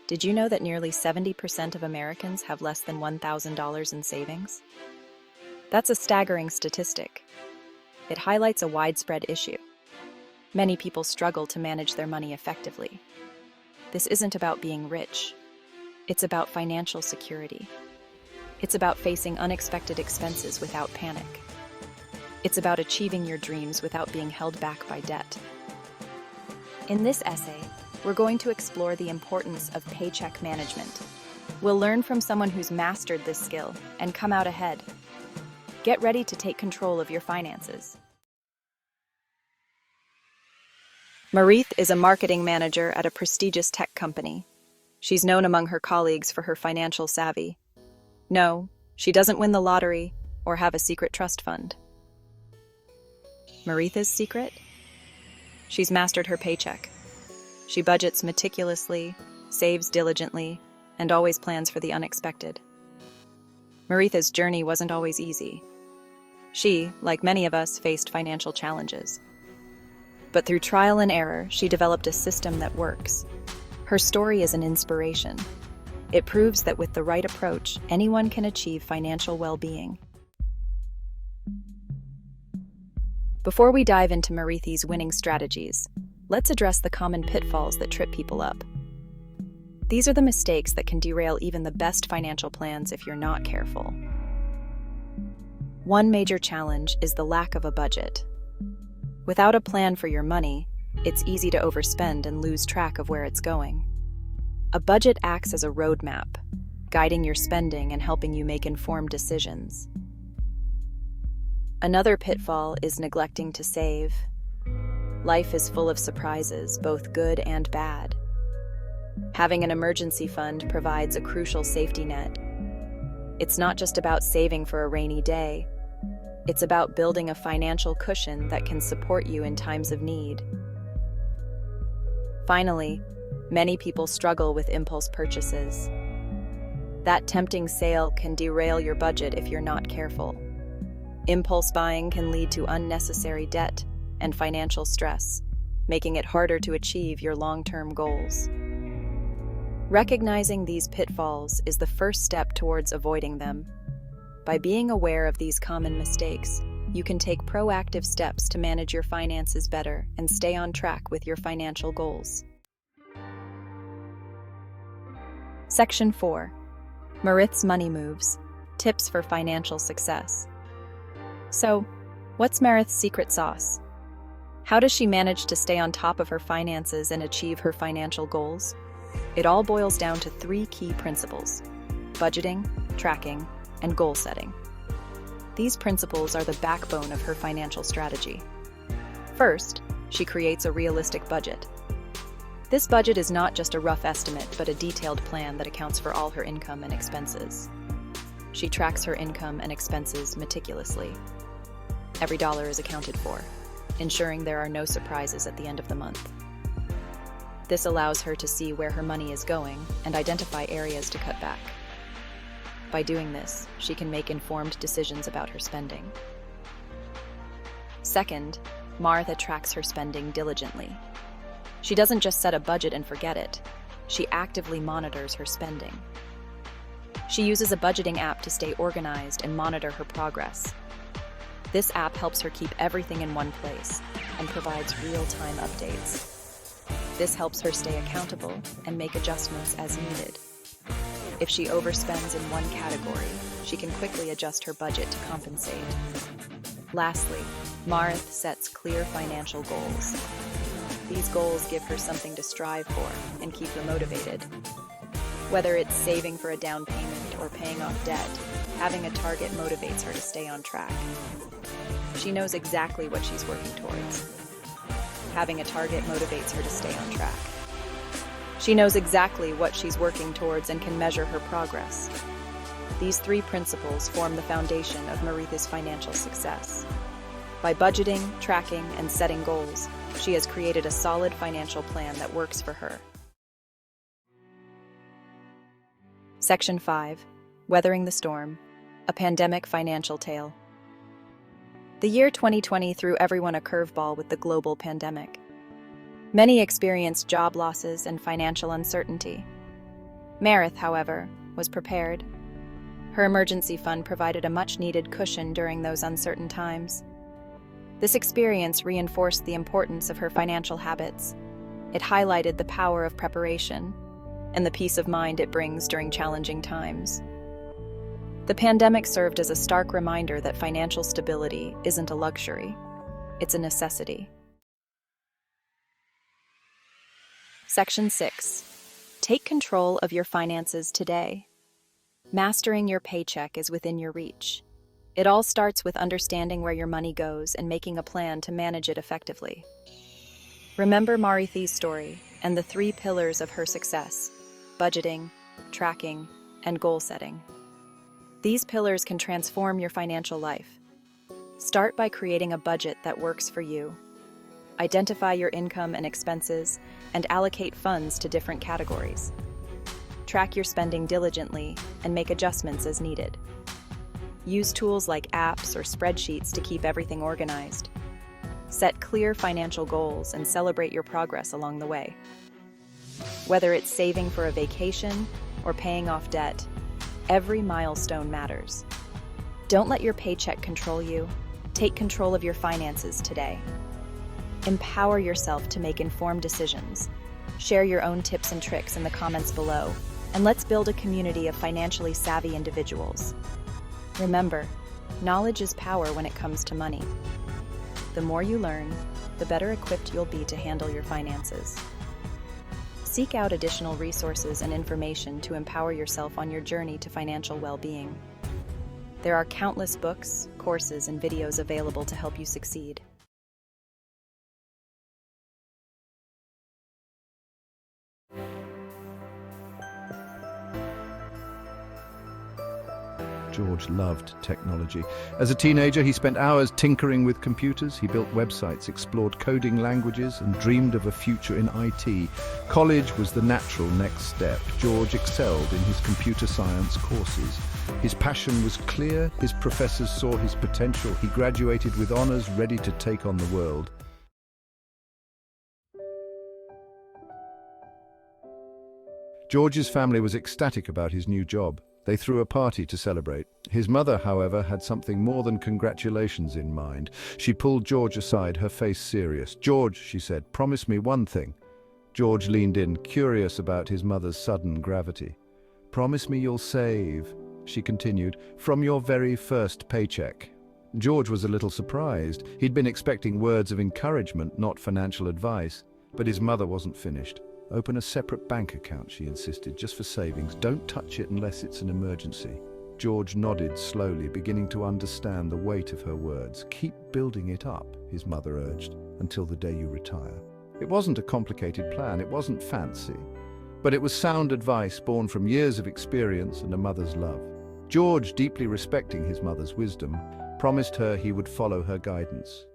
Did you know that nearly 70% of Americans have less than $1,000 in savings? That's a staggering statistic. It highlights a widespread issue. Many people struggle to manage their money effectively. This isn't about being rich. It's about financial security. It's about facing unexpected expenses without panic. It's about achieving your dreams without being held back by debt. In this essay, we're going to explore the importance of paycheck management. We'll learn from someone who's mastered this skill and come out ahead. Get ready to take control of your finances. Marith is a marketing manager at a prestigious tech company. She's known among her colleagues for her financial savvy. No, she doesn't win the lottery or have a secret trust fund. Maritha's secret? She's mastered her paycheck. She budgets meticulously, saves diligently, and always plans for the unexpected. Maritha's journey wasn't always easy. She, like many of us, faced financial challenges. But through trial and error, she developed a system that works. Her story is an inspiration. It proves that with the right approach, anyone can achieve financial well-being. Before we dive into Maritha's winning strategies, let's address the common pitfalls that trip people up. These are the mistakes that can derail even the best financial plans if you're not careful. One major challenge is the lack of a budget. Without a plan for your money, it's easy to overspend and lose track of where it's going. A budget acts as a roadmap, guiding your spending and helping you make informed decisions. Another pitfall is neglecting to save. Life is full of surprises, both good and bad. Having an emergency fund provides a crucial safety net. It's not just about saving for a rainy day. It's about building a financial cushion that can support you in times of need. Finally, many people struggle with impulse purchases. That tempting sale can derail your budget if you're not careful. Impulse buying can lead to unnecessary debt and financial stress, making it harder to achieve your long-term goals. Recognizing these pitfalls is the first step towards avoiding them. By being aware of these common mistakes, you can take proactive steps to manage your finances better and stay on track with your financial goals. Section 4. Maritha's Money Moves, Tips for Financial Success. So, what's Maritha's secret sauce? How does she manage to stay on top of her finances and achieve her financial goals? It all boils down to 3 key principles: budgeting, tracking, and goal setting. These principles are the backbone of her financial strategy. First, she creates a realistic budget. This budget is not just a rough estimate, but a detailed plan that accounts for all her income and expenses. She tracks her income and expenses meticulously. Every dollar is accounted for, ensuring there are no surprises at the end of the month. This allows her to see where her money is going and identify areas to cut back. By doing this, she can make informed decisions about her spending. Second, Martha tracks her spending diligently. She doesn't just set a budget and forget it. She actively monitors her spending. She uses a budgeting app to stay organized and monitor her progress. This app helps her keep everything in one place and provides real-time updates. This helps her stay accountable and make adjustments as needed. If she overspends in one category, she can quickly adjust her budget to compensate. Lastly, Martha sets clear financial goals. These goals give her something to strive for and keep her motivated. Whether it's saving for a down payment or paying off debt, having a target motivates her to stay on track. She knows exactly what she's working towards. Having a target motivates her to stay on track. She knows exactly what she's working towards and can measure her progress. These 3 principles form the foundation of Maritha's financial success. By budgeting, tracking, and setting goals, she has created a solid financial plan that works for her. Section 5. Weathering the Storm, a Pandemic Financial Tale. The year 2020 threw everyone a curveball with the global pandemic. Many experienced job losses and financial uncertainty. Meredith, however, was prepared. Her emergency fund provided a much-needed cushion during those uncertain times. This experience reinforced the importance of her financial habits. It highlighted the power of preparation and the peace of mind it brings during challenging times. The pandemic served as a stark reminder that financial stability isn't a luxury, it's a necessity. Section 6. Take control of your finances today. Mastering your paycheck is within your reach. It all starts with understanding where your money goes and making a plan to manage it effectively. Remember Marithi's story and the 3 pillars of her success: budgeting, tracking, and goal setting. These pillars can transform your financial life. Start by creating a budget that works for you. Identify your income and expenses and allocate funds to different categories. Track your spending diligently and make adjustments as needed. Use tools like apps or spreadsheets to keep everything organized. Set clear financial goals and celebrate your progress along the way. Whether it's saving for a vacation or paying off debt, every milestone matters. Don't let your paycheck control you. Take control of your finances today. Empower yourself to make informed decisions. Share your own tips and tricks in the comments below, and let's build a community of financially savvy individuals. Remember, knowledge is power when it comes to money. The more you learn, the better equipped you'll be to handle your finances. Seek out additional resources and information to empower yourself on your journey to financial well-being. There are countless books, courses, and videos available to help you succeed. George loved technology. As a teenager, he spent hours tinkering with computers. He built websites, explored coding languages, and dreamed of a future in IT. College was the natural next step. George excelled in his computer science courses. His passion was clear. His professors saw his potential. He graduated with honors, ready to take on the world. George's family was ecstatic about his new job. They threw a party to celebrate. His mother, however, had something more than congratulations in mind. She pulled George aside, her face serious. "George," she said, "promise me one thing." George leaned in, curious about his mother's sudden gravity. "Promise me you'll save," she continued, "from your very first paycheck." George was a little surprised. He'd been expecting words of encouragement, not financial advice. But his mother wasn't finished. "Open a separate bank account," she insisted, "just for savings. Don't touch it unless it's an emergency." George nodded slowly, beginning to understand the weight of her words. "Keep building it up," his mother urged, "until the day you retire." It wasn't a complicated plan, it wasn't fancy, but it was sound advice born from years of experience and a mother's love. George, deeply respecting his mother's wisdom, promised her he would follow her guidance.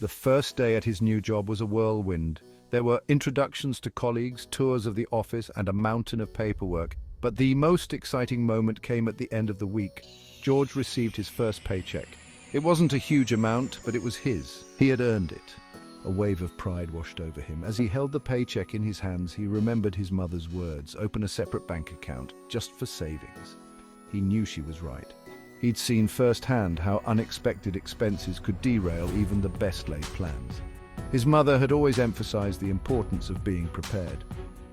The first day at his new job was a whirlwind. There were introductions to colleagues, tours of the office, and a mountain of paperwork. But the most exciting moment came at the end of the week. George received his first paycheck. It wasn't a huge amount, but it was his. He had earned it. A wave of pride washed over him. As he held the paycheck in his hands, he remembered his mother's words, "Open a separate bank account, just for savings." He knew she was right. He'd seen firsthand how unexpected expenses could derail even the best-laid plans. His mother had always emphasized the importance of being prepared.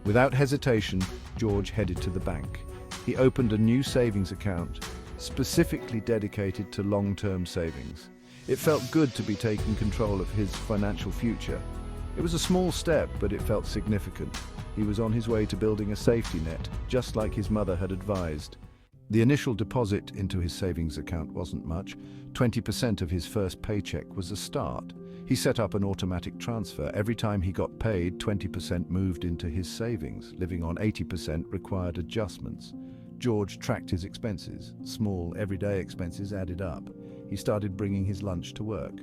Without hesitation, George headed to the bank. He opened a new savings account, specifically dedicated to long-term savings. It felt good to be taking control of his financial future. It was a small step, but it felt significant. He was on his way to building a safety net, just like his mother had advised. The initial deposit into his savings account wasn't much. 20% of his first paycheck was a start. He set up an automatic transfer. Every time he got paid, 20% moved into his savings. Living on 80% required adjustments. George tracked his expenses. Small, everyday expenses added up. He started bringing his lunch to work.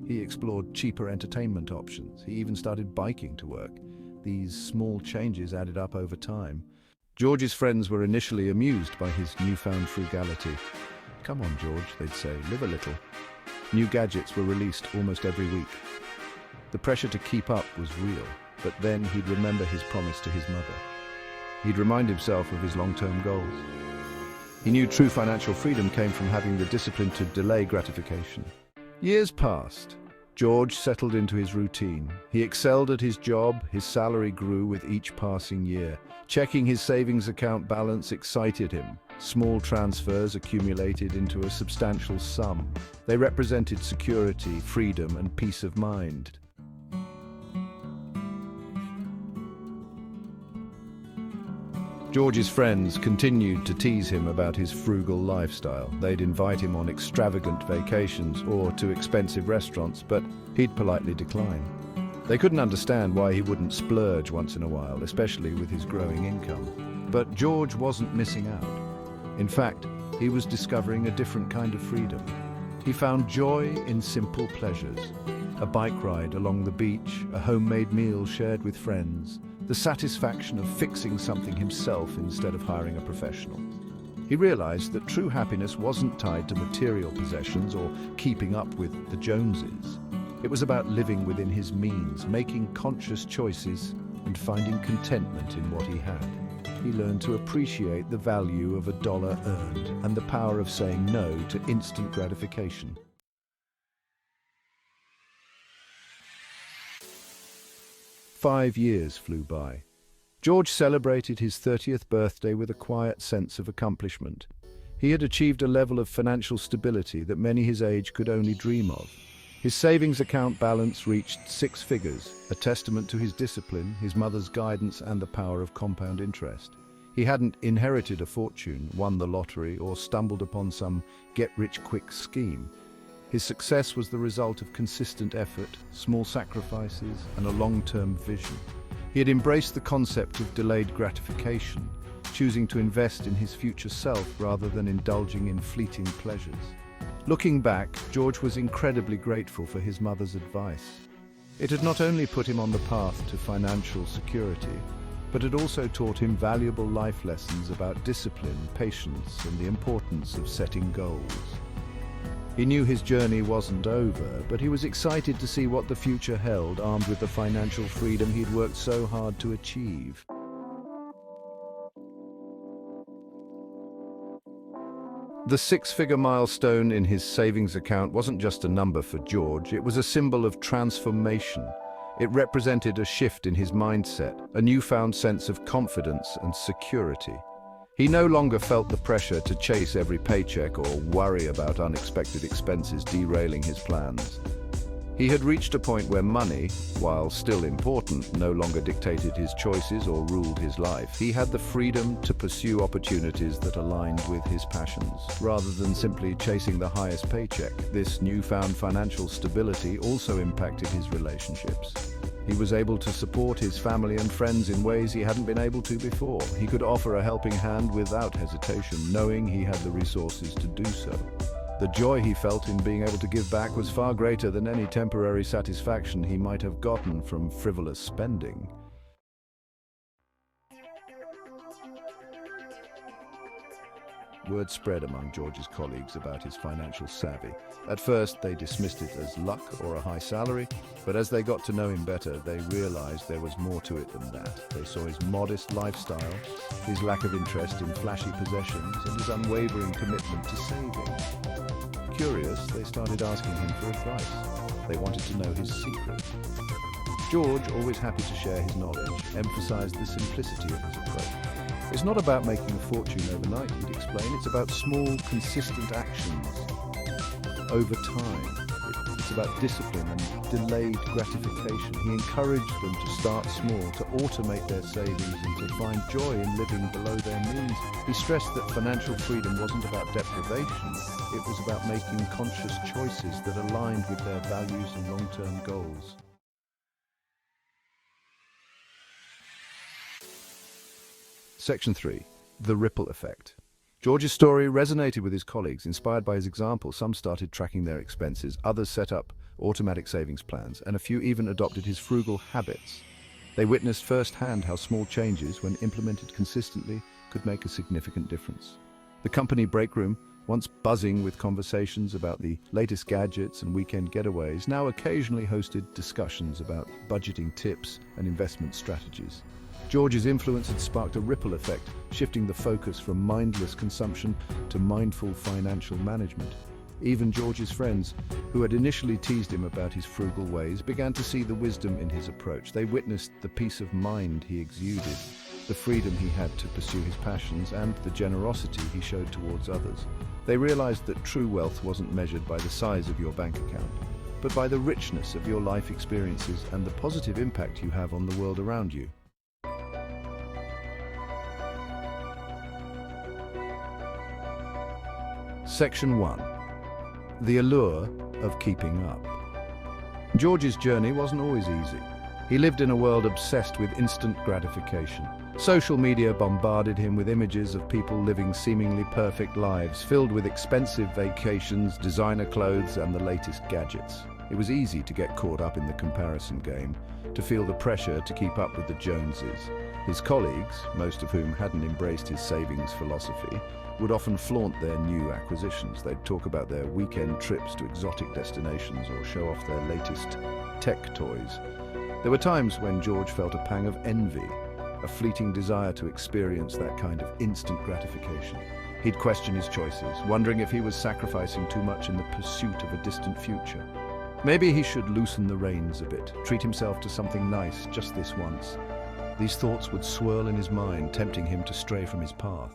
He explored cheaper entertainment options. He even started biking to work. These small changes added up over time. George's friends were initially amused by his newfound frugality. "Come on, George," they'd say, "live a little." New gadgets were released almost every week. The pressure to keep up was real, but then he'd remember his promise to his mother. He'd remind himself of his long-term goals. He knew true financial freedom came from having the discipline to delay gratification. Years passed. George settled into his routine. He excelled at his job, his salary grew with each passing year. Checking his savings account balance excited him. Small transfers accumulated into a substantial sum. They represented security, freedom, and peace of mind. George's friends continued to tease him about his frugal lifestyle. They'd invite him on extravagant vacations or to expensive restaurants, but he'd politely decline. They couldn't understand why he wouldn't splurge once in a while, especially with his growing income. But George wasn't missing out. In fact, he was discovering a different kind of freedom. He found joy in simple pleasures. A bike ride along the beach, a homemade meal shared with friends, the satisfaction of fixing something himself instead of hiring a professional. He realized that true happiness wasn't tied to material possessions or keeping up with the Joneses. It was about living within his means, making conscious choices, and finding contentment in what he had. He learned to appreciate the value of a dollar earned and the power of saying no to instant gratification. 5 years flew by. George celebrated his 30th birthday with a quiet sense of accomplishment. He had achieved a level of financial stability that many his age could only dream of. His savings account balance reached 6 figures, a testament to his discipline, his mother's guidance, and the power of compound interest. He hadn't inherited a fortune, won the lottery, or stumbled upon some get-rich-quick scheme. His success was the result of consistent effort, small sacrifices, and a long-term vision. He had embraced the concept of delayed gratification, choosing to invest in his future self rather than indulging in fleeting pleasures. Looking back, George was incredibly grateful for his mother's advice. It had not only put him on the path to financial security, but it also taught him valuable life lessons about discipline, patience, and the importance of setting goals. He knew his journey wasn't over, but he was excited to see what the future held, armed with the financial freedom he'd worked so hard to achieve. The 6-figure milestone in his savings account wasn't just a number for George, it was a symbol of transformation. It represented a shift in his mindset, a newfound sense of confidence and security. He no longer felt the pressure to chase every paycheck or worry about unexpected expenses derailing his plans. He had reached a point where money, while still important, no longer dictated his choices or ruled his life. He had the freedom to pursue opportunities that aligned with his passions, rather than simply chasing the highest paycheck. This newfound financial stability also impacted his relationships. He was able to support his family and friends in ways he hadn't been able to before. He could offer a helping hand without hesitation, knowing he had the resources to do so. The joy he felt in being able to give back was far greater than any temporary satisfaction he might have gotten from frivolous spending. Word spread among George's colleagues about his financial savvy. At first, they dismissed it as luck or a high salary, but as they got to know him better, they realized there was more to it than that. They saw his modest lifestyle, his lack of interest in flashy possessions, and his unwavering commitment to saving. Curious, they started asking him for advice. They wanted to know his secret. George, always happy to share his knowledge, emphasized the simplicity of his approach. It's not about making a fortune overnight, he'd explain. It's about small, consistent actions over time. It's about discipline and delayed gratification. He encouraged them to start small, to automate their savings, and to find joy in living below their means. He stressed that financial freedom wasn't about deprivation. It was about making conscious choices that aligned with their values and long-term goals. Section 3. The Ripple Effect. George's story resonated with his colleagues. Inspired by his example, some started tracking their expenses, others set up automatic savings plans, and a few even adopted his frugal habits. They witnessed firsthand how small changes, when implemented consistently, could make a significant difference. The company break room Once buzzing with conversations about the latest gadgets and weekend getaways, now occasionally hosted discussions about budgeting tips and investment strategies. George's influence had sparked a ripple effect, shifting the focus from mindless consumption to mindful financial management. Even George's friends, who had initially teased him about his frugal ways, began to see the wisdom in his approach. They witnessed the peace of mind he exuded, the freedom he had to pursue his passions, and the generosity he showed towards others. They realized that true wealth wasn't measured by the size of your bank account, but by the richness of your life experiences and the positive impact you have on the world around you. Section 1. The allure of keeping up. George's journey wasn't always easy. He lived in a world obsessed with instant gratification. Social media bombarded him with images of people living seemingly perfect lives, filled with expensive vacations, designer clothes, and the latest gadgets. It was easy to get caught up in the comparison game, to feel the pressure to keep up with the Joneses. His colleagues, most of whom hadn't embraced his savings philosophy, would often flaunt their new acquisitions. They'd talk about their weekend trips to exotic destinations or show off their latest tech toys. There were times when George felt a pang of envy, a fleeting desire to experience that kind of instant gratification. He'd question his choices, wondering if he was sacrificing too much in the pursuit of a distant future. Maybe he should loosen the reins a bit, treat himself to something nice just this once. These thoughts would swirl in his mind, tempting him to stray from his path.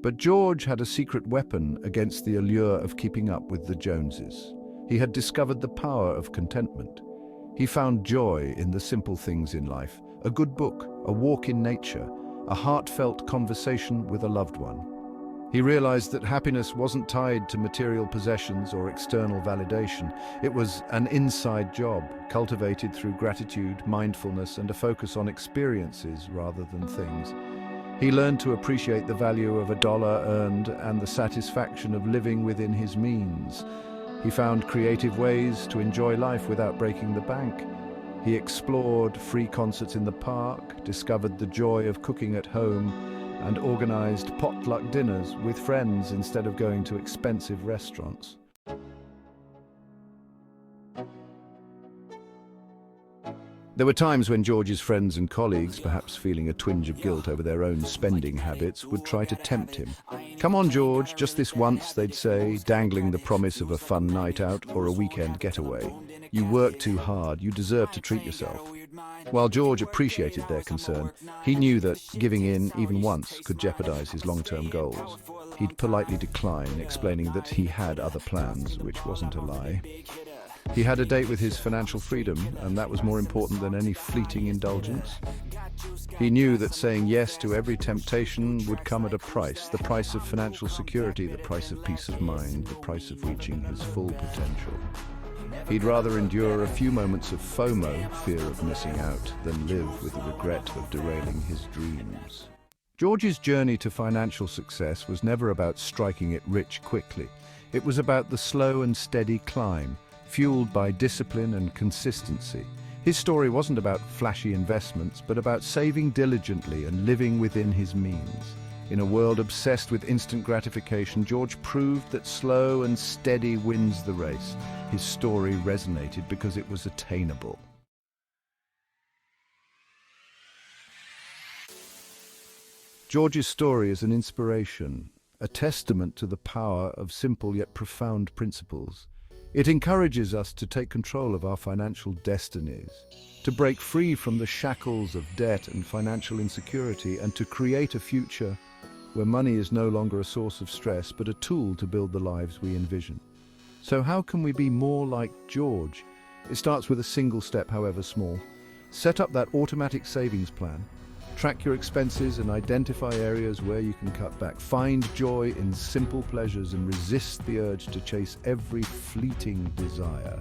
But George had a secret weapon against the allure of keeping up with the Joneses. He had discovered the power of contentment. He found joy in the simple things in life: a good book, a walk in nature, a heartfelt conversation with a loved one. He realized that happiness wasn't tied to material possessions or external validation. It was an inside job, cultivated through gratitude, mindfulness, and a focus on experiences rather than things. He learned to appreciate the value of a dollar earned and the satisfaction of living within his means. He found creative ways to enjoy life without breaking the bank. He explored free concerts in the park, discovered the joy of cooking at home, and organized potluck dinners with friends instead of going to expensive restaurants. There were times when George's friends and colleagues, perhaps feeling a twinge of guilt over their own spending habits, would try to tempt him. "Come on, George, just this once," they'd say, dangling the promise of a fun night out or a weekend getaway. "You work too hard, you deserve to treat yourself." While George appreciated their concern, he knew that giving in even once could jeopardize his long-term goals. He'd politely decline, explaining that he had other plans, which wasn't a lie. He had a date with his financial freedom, and that was more important than any fleeting indulgence. He knew that saying yes to every temptation would come at a price: the price of financial security, the price of peace of mind, the price of reaching his full potential. He'd rather endure a few moments of FOMO, fear of missing out, than live with the regret of derailing his dreams. George's journey to financial success was never about striking it rich quickly. It was about the slow and steady climb, fueled by discipline and consistency. His story wasn't about flashy investments, but about saving diligently and living within his means. In a world obsessed with instant gratification, George proved that slow and steady wins the race. His story resonated because it was attainable. George's story is an inspiration, a testament to the power of simple yet profound principles. It encourages us to take control of our financial destinies, to break free from the shackles of debt and financial insecurity, and to create a future where money is no longer a source of stress, but a tool to build the lives we envision. So how can we be more like George? It starts with a single step, however small. Set up that automatic savings plan. Track your expenses and identify areas where you can cut back. Find joy in simple pleasures and resist the urge to chase every fleeting desire.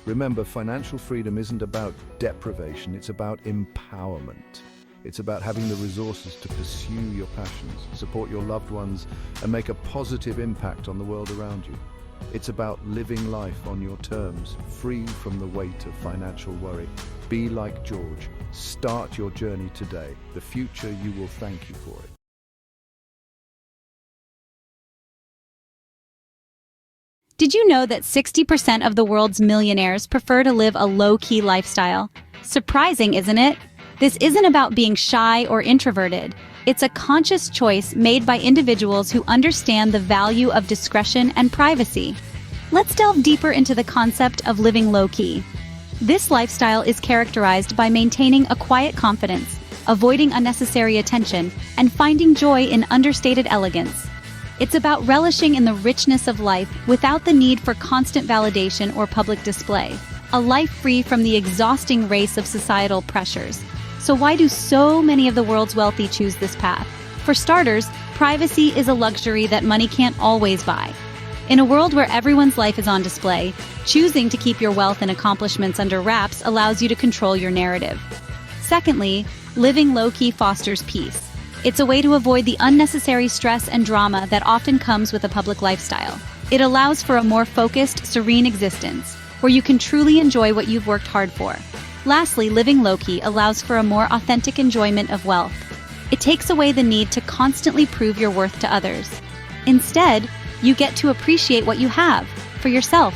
Remember, financial freedom isn't about deprivation, it's about empowerment. It's about having the resources to pursue your passions, support your loved ones, and make a positive impact on the world around you. It's about living life on your terms, free from the weight of financial worry. Be like George. Start your journey today. The future, you will thank you for it. Did you know that 60% of the world's millionaires prefer to live a low-key lifestyle? Surprising, isn't it? This isn't about being shy or introverted. It's a conscious choice made by individuals who understand the value of discretion and privacy. Let's delve deeper into the concept of living low-key. This lifestyle is characterized by maintaining a quiet confidence, avoiding unnecessary attention, and finding joy in understated elegance. It's about relishing in the richness of life without the need for constant validation or public display. A life free from the exhausting race of societal pressures. So why do so many of the world's wealthy choose this path? For starters, privacy is a luxury that money can't always buy. In a world where everyone's life is on display, choosing to keep your wealth and accomplishments under wraps allows you to control your narrative. Secondly, living low-key fosters peace. It's a way to avoid the unnecessary stress and drama that often comes with a public lifestyle. It allows for a more focused, serene existence, where you can truly enjoy what you've worked hard for. Lastly, living low-key allows for a more authentic enjoyment of wealth. It takes away the need to constantly prove your worth to others. Instead, you get to appreciate what you have, for yourself.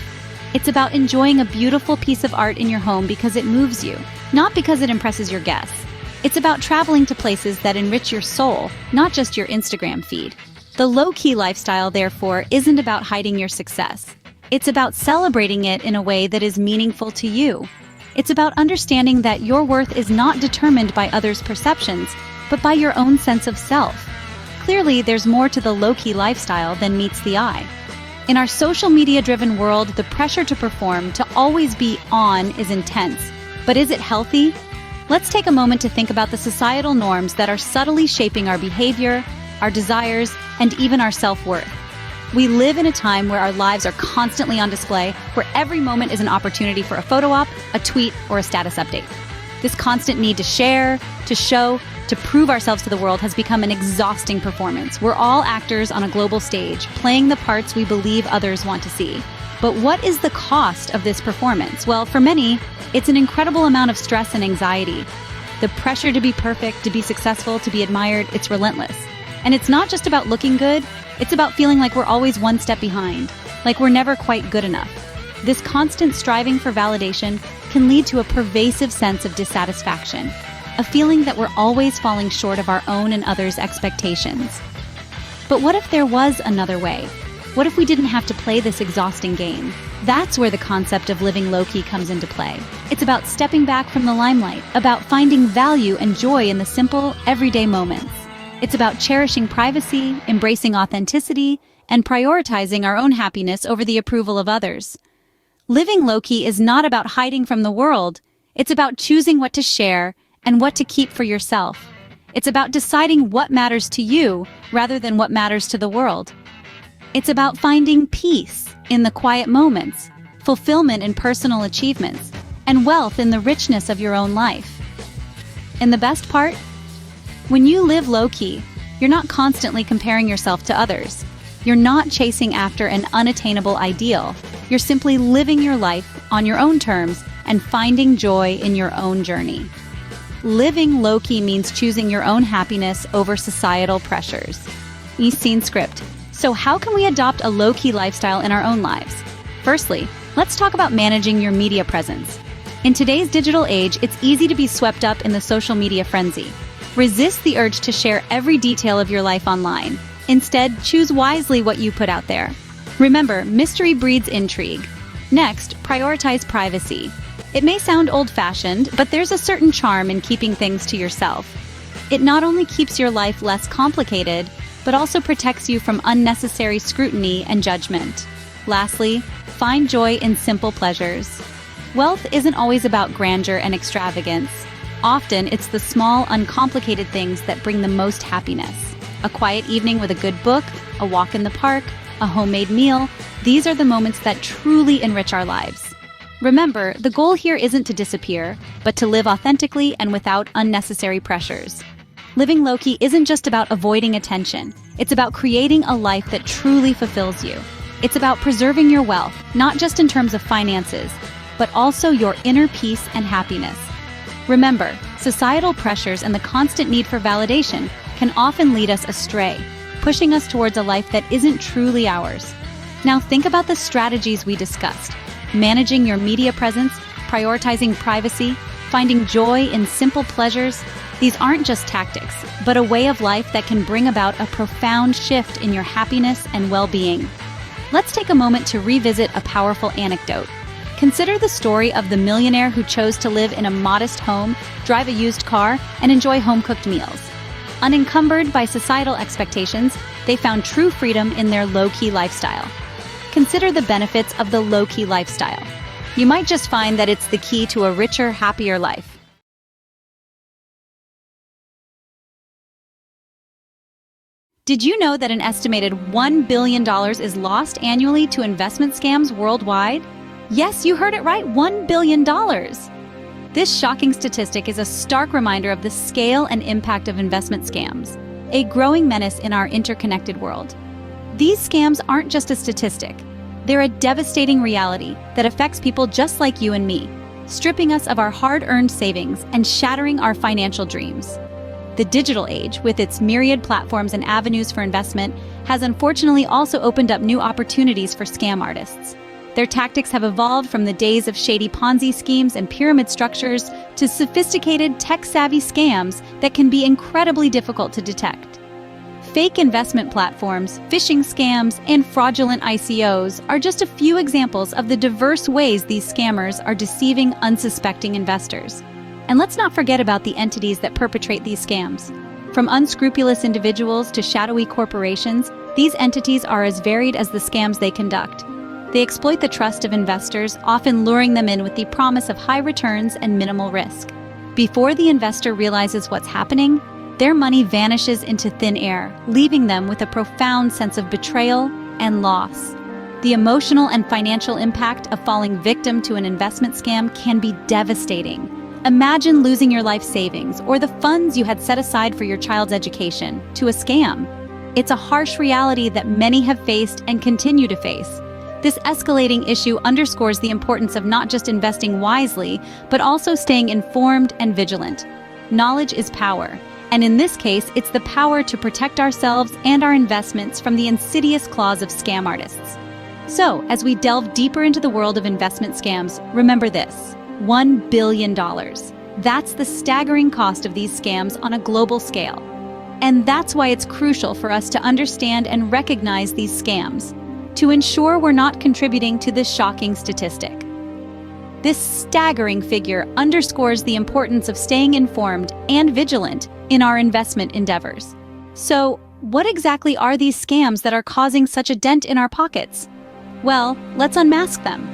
It's about enjoying a beautiful piece of art in your home because it moves you, not because it impresses your guests. It's about traveling to places that enrich your soul, not just your Instagram feed. The low-key lifestyle, therefore, isn't about hiding your success. It's about celebrating it in a way that is meaningful to you. It's about understanding that your worth is not determined by others' perceptions, but by your own sense of self. Clearly, there's more to the low-key lifestyle than meets the eye. In our social media-driven world, the pressure to perform, to always be on, is intense. But is it healthy? Let's take a moment to think about the societal norms that are subtly shaping our behavior, our desires, and even our self-worth. We live in a time where our lives are constantly on display, where every moment is an opportunity for a photo op, a tweet, or a status update. This constant need to share, to show, to prove ourselves to the world has become an exhausting performance. We're all actors on a global stage, playing the parts we believe others want to see. But what is the cost of this performance? Well, for many, it's an incredible amount of stress and anxiety. The pressure to be perfect, to be successful, to be admired, it's relentless. And it's not just about looking good, it's about feeling like we're always one step behind, like we're never quite good enough. This constant striving for validation can lead to a pervasive sense of dissatisfaction, a feeling that we're always falling short of our own and others' expectations. But what if there was another way? What if we didn't have to play this exhausting game? That's where the concept of living low-key comes into play. It's about stepping back from the limelight, about finding value and joy in the simple, everyday moments. It's about cherishing privacy, embracing authenticity, and prioritizing our own happiness over the approval of others. Living low-key is not about hiding from the world. It's about choosing what to share and what to keep for yourself. It's about deciding what matters to you rather than what matters to the world. It's about finding peace in the quiet moments, fulfillment in personal achievements, and wealth in the richness of your own life. And the best part? When you live low-key, you're not constantly comparing yourself to others. You're not chasing after an unattainable ideal. You're simply living your life on your own terms and finding joy in your own journey. Living low-key means choosing your own happiness over societal pressures. Scene script. So how can we adopt a low-key lifestyle in our own lives? Firstly, let's talk about managing your media presence. In today's digital age, it's easy to be swept up in the social media frenzy. Resist the urge to share every detail of your life online. Instead, choose wisely what you put out there. Remember, mystery breeds intrigue. Next, prioritize privacy. It may sound old-fashioned, but there's a certain charm in keeping things to yourself. It not only keeps your life less complicated, but also protects you from unnecessary scrutiny and judgment. Lastly, find joy in simple pleasures. Wealth isn't always about grandeur and extravagance. Often, it's the small, uncomplicated things that bring the most happiness. A quiet evening with a good book, a walk in the park, a homemade meal, these are the moments that truly enrich our lives. Remember, the goal here isn't to disappear, but to live authentically and without unnecessary pressures. Living low-key isn't just about avoiding attention. It's about creating a life that truly fulfills you. It's about preserving your wealth, not just in terms of finances, but also your inner peace and happiness. Remember, societal pressures and the constant need for validation can often lead us astray, pushing us towards a life that isn't truly ours. Now think about the strategies we discussed: managing your media presence, prioritizing privacy, finding joy in simple pleasures. These aren't just tactics, but a way of life that can bring about a profound shift in your happiness and well-being. Let's take a moment to revisit a powerful anecdote. Consider the story of the millionaire who chose to live in a modest home, drive a used car, and enjoy home-cooked meals. Unencumbered by societal expectations, they found true freedom in their low-key lifestyle. Consider the benefits of the low-key lifestyle. You might just find that it's the key to a richer, happier life. Did you know that an estimated $1 billion is lost annually to investment scams worldwide? Yes, you heard it right, $1 billion. This shocking statistic is a stark reminder of the scale and impact of investment scams, a growing menace in our interconnected world. These scams aren't just a statistic. They're a devastating reality that affects people just like you and me, stripping us of our hard-earned savings and shattering our financial dreams. The digital age, with its myriad platforms and avenues for investment, has unfortunately also opened up new opportunities for scam artists. Their tactics have evolved from the days of shady Ponzi schemes and pyramid structures to sophisticated, tech-savvy scams that can be incredibly difficult to detect. Fake investment platforms, phishing scams, and fraudulent ICOs are just a few examples of the diverse ways these scammers are deceiving unsuspecting investors. And let's not forget about the entities that perpetrate these scams. From unscrupulous individuals to shadowy corporations, these entities are as varied as the scams they conduct. They exploit the trust of investors, often luring them in with the promise of high returns and minimal risk. Before the investor realizes what's happening, their money vanishes into thin air, leaving them with a profound sense of betrayal and loss. The emotional and financial impact of falling victim to an investment scam can be devastating. Imagine losing your life savings or the funds you had set aside for your child's education to a scam. It's a harsh reality that many have faced and continue to face. This escalating issue underscores the importance of not just investing wisely, but also staying informed and vigilant. Knowledge is power, and in this case, it's the power to protect ourselves and our investments from the insidious claws of scam artists. So, as we delve deeper into the world of investment scams, remember this: $1 billion. That's the staggering cost of these scams on a global scale. And that's why it's crucial for us to understand and recognize these scams, to ensure we're not contributing to this shocking statistic. This staggering figure underscores the importance of staying informed and vigilant in our investment endeavors. So, what exactly are these scams that are causing such a dent in our pockets? Well, let's unmask them.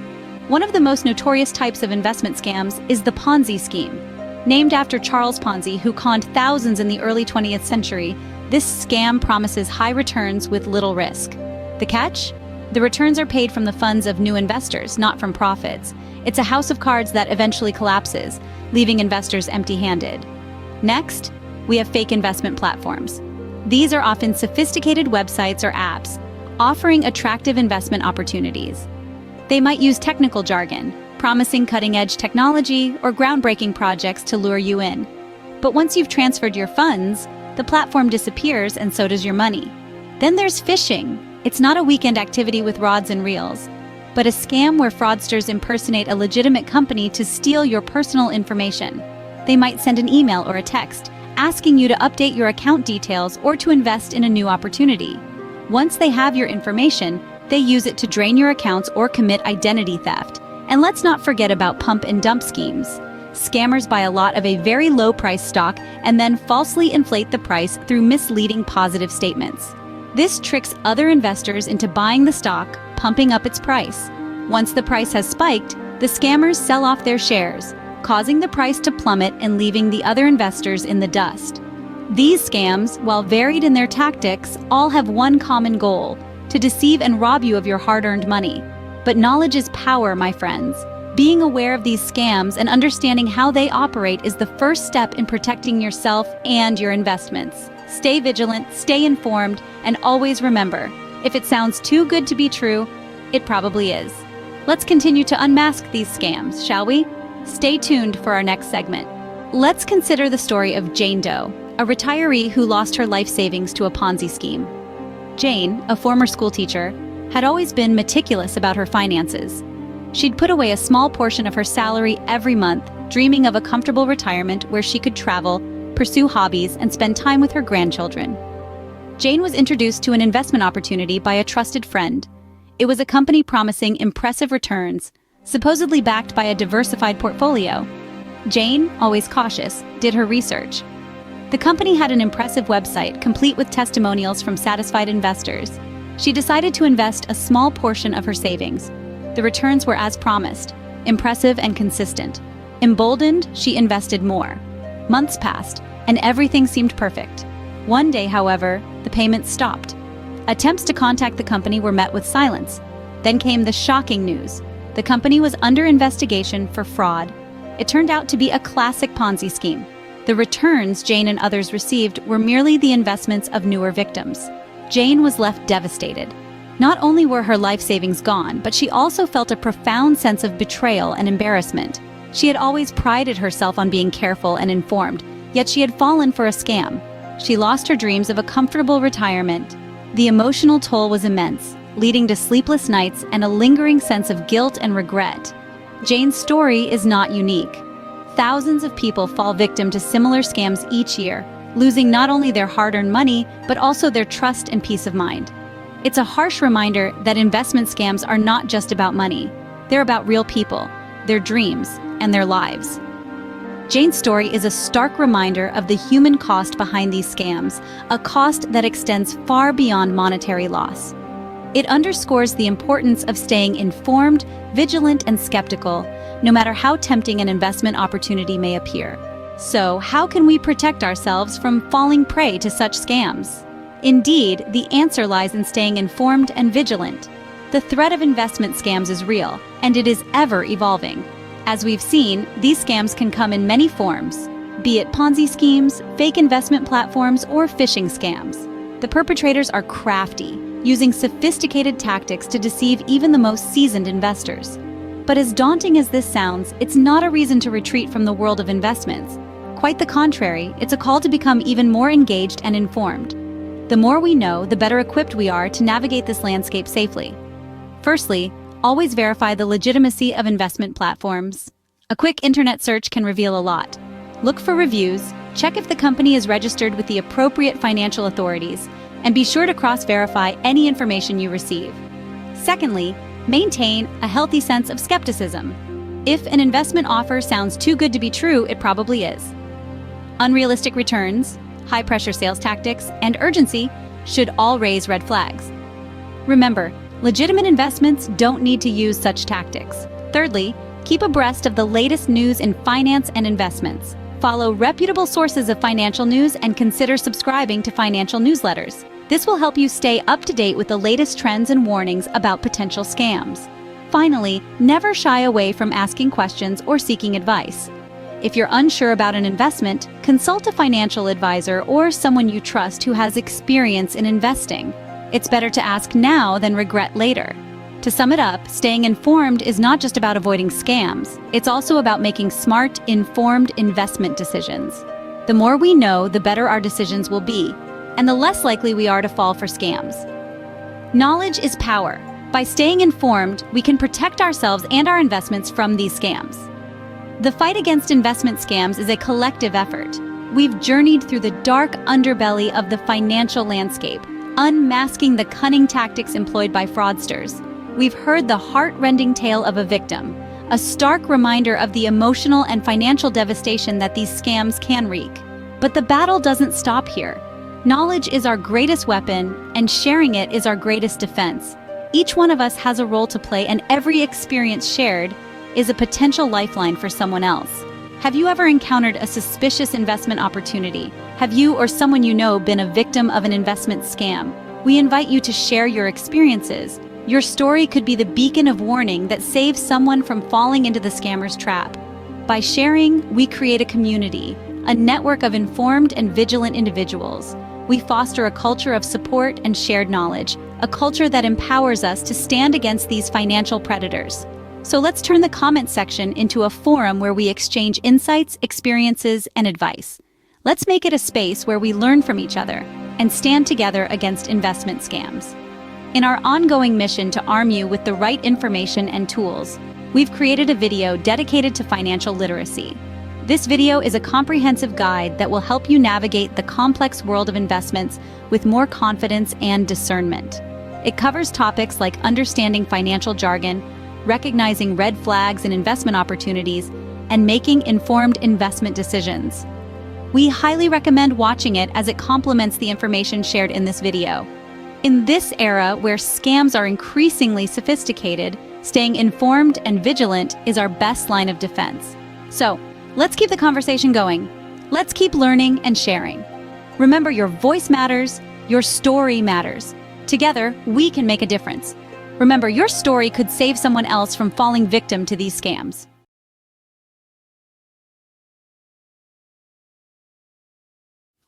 One of the most notorious types of investment scams is the Ponzi scheme. Named after Charles Ponzi, who conned thousands in the early 20th century, this scam promises high returns with little risk. The catch? The returns are paid from the funds of new investors, not from profits. It's a house of cards that eventually collapses, leaving investors empty-handed. Next, we have fake investment platforms. These are often sophisticated websites or apps, offering attractive investment opportunities. They might use technical jargon, promising cutting-edge technology or groundbreaking projects to lure you in. But once you've transferred your funds, the platform disappears and so does your money. Then there's phishing. It's not a weekend activity with rods and reels, but a scam where fraudsters impersonate a legitimate company to steal your personal information. They might send an email or a text asking you to update your account details or to invest in a new opportunity. Once they have your information, they use it to drain your accounts or commit identity theft. And let's not forget about pump and dump schemes. Scammers buy a lot of a very low-priced stock and then falsely inflate the price through misleading positive statements. This tricks other investors into buying the stock, pumping up its price. Once the price has spiked, the scammers sell off their shares, causing the price to plummet and leaving the other investors in the dust. These scams, while varied in their tactics, all have one common goal: to deceive and rob you of your hard-earned money. But knowledge is power, my friends. Being aware of these scams and understanding how they operate is the first step in protecting yourself and your investments. Stay vigilant, stay informed, and always remember, if it sounds too good to be true, it probably is. Let's continue to unmask these scams, shall we? Stay tuned for our next segment. Let's consider the story of Jane Doe, a retiree who lost her life savings to a Ponzi scheme. Jane, a former schoolteacher, had always been meticulous about her finances. She'd put away a small portion of her salary every month, dreaming of a comfortable retirement where she could travel, pursue hobbies, and spend time with her grandchildren. Jane was introduced to an investment opportunity by a trusted friend. It was a company promising impressive returns, supposedly backed by a diversified portfolio. Jane, always cautious, did her research. The company had an impressive website, complete with testimonials from satisfied investors. She decided to invest a small portion of her savings. The returns were as promised, impressive and consistent. Emboldened, she invested more. Months passed, and everything seemed perfect. One day, however, the payments stopped. Attempts to contact the company were met with silence. Then came the shocking news. The company was under investigation for fraud. It turned out to be a classic Ponzi scheme. The returns Jane and others received were merely the investments of newer victims. Jane was left devastated. Not only were her life savings gone, but she also felt a profound sense of betrayal and embarrassment. She had always prided herself on being careful and informed, yet she had fallen for a scam. She lost her dreams of a comfortable retirement. The emotional toll was immense, leading to sleepless nights and a lingering sense of guilt and regret. Jane's story is not unique. Thousands of people fall victim to similar scams each year, losing not only their hard-earned money, but also their trust and peace of mind. It's a harsh reminder that investment scams are not just about money. They're about real people, their dreams, and their lives. Jane's story is a stark reminder of the human cost behind these scams, a cost that extends far beyond monetary loss. It underscores the importance of staying informed, vigilant, and skeptical, no matter how tempting an investment opportunity may appear. So, how can we protect ourselves from falling prey to such scams? Indeed, the answer lies in staying informed and vigilant. The threat of investment scams is real, and it is ever evolving. As we've seen, these scams can come in many forms, be it Ponzi schemes, fake investment platforms, or phishing scams. The perpetrators are crafty, using sophisticated tactics to deceive even the most seasoned investors. But as daunting as this sounds, it's not a reason to retreat from the world of investments. Quite the contrary, it's a call to become even more engaged and informed. The more we know, the better equipped we are to navigate this landscape safely. Firstly, always verify the legitimacy of investment platforms. A quick internet search can reveal a lot. Look for reviews, check if the company is registered with the appropriate financial authorities, and be sure to cross-verify any information you receive. Secondly, maintain a healthy sense of skepticism. If an investment offer sounds too good to be true, it probably is. Unrealistic returns, high-pressure sales tactics, and urgency should all raise red flags. Remember, legitimate investments don't need to use such tactics. Thirdly, keep abreast of the latest news in finance and investments. Follow reputable sources of financial news and consider subscribing to financial newsletters. This will help you stay up to date with the latest trends and warnings about potential scams. Finally, never shy away from asking questions or seeking advice. If you're unsure about an investment, consult a financial advisor or someone you trust who has experience in investing. It's better to ask now than regret later. To sum it up, staying informed is not just about avoiding scams. It's also about making smart, informed investment decisions. The more we know, the better our decisions will be, and the less likely we are to fall for scams. Knowledge is power. By staying informed, we can protect ourselves and our investments from these scams. The fight against investment scams is a collective effort. We've journeyed through the dark underbelly of the financial landscape, unmasking the cunning tactics employed by fraudsters. We've heard the heart-rending tale of a victim, a stark reminder of the emotional and financial devastation that these scams can wreak. But the battle doesn't stop here. Knowledge is our greatest weapon, and sharing it is our greatest defense. Each one of us has a role to play, and every experience shared is a potential lifeline for someone else. Have you ever encountered a suspicious investment opportunity? Have you or someone you know been a victim of an investment scam? We invite you to share your experiences. Your story could be the beacon of warning that saves someone from falling into the scammer's trap. By sharing, we create a community, a network of informed and vigilant individuals. We foster a culture of support and shared knowledge, a culture that empowers us to stand against these financial predators. So let's turn the comments section into a forum where we exchange insights, experiences, and advice. Let's make it a space where we learn from each other and stand together against investment scams. In our ongoing mission to arm you with the right information and tools, we've created a video dedicated to financial literacy. This video is a comprehensive guide that will help you navigate the complex world of investments with more confidence and discernment. It covers topics like understanding financial jargon, recognizing red flags and investment opportunities, and making informed investment decisions. We highly recommend watching it as it complements the information shared in this video. In this era where scams are increasingly sophisticated, staying informed and vigilant is our best line of defense. So, let's keep the conversation going. Let's keep learning and sharing. Remember, your voice matters, your story matters. Together, we can make a difference. Remember, your story could save someone else from falling victim to these scams.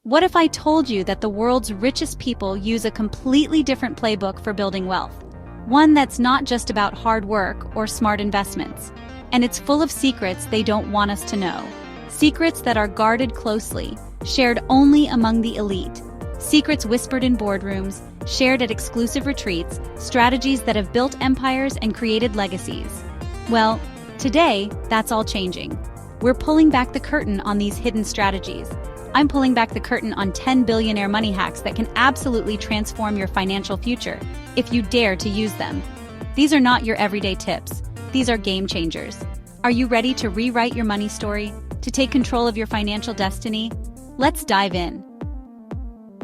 What if I told you that the world's richest people use a completely different playbook for building wealth? One that's not just about hard work or smart investments. And it's full of secrets they don't want us to know. Secrets that are guarded closely, shared only among the elite. Secrets whispered in boardrooms, shared at exclusive retreats, strategies that have built empires and created legacies. Well, today, that's all changing. We're pulling back the curtain on these hidden strategies. I'm pulling back the curtain on 10 billionaire money hacks that can absolutely transform your financial future, if you dare to use them. These are not your everyday tips. These are game changers. Are you ready to rewrite your money story, to take control of your financial destiny? Let's dive in.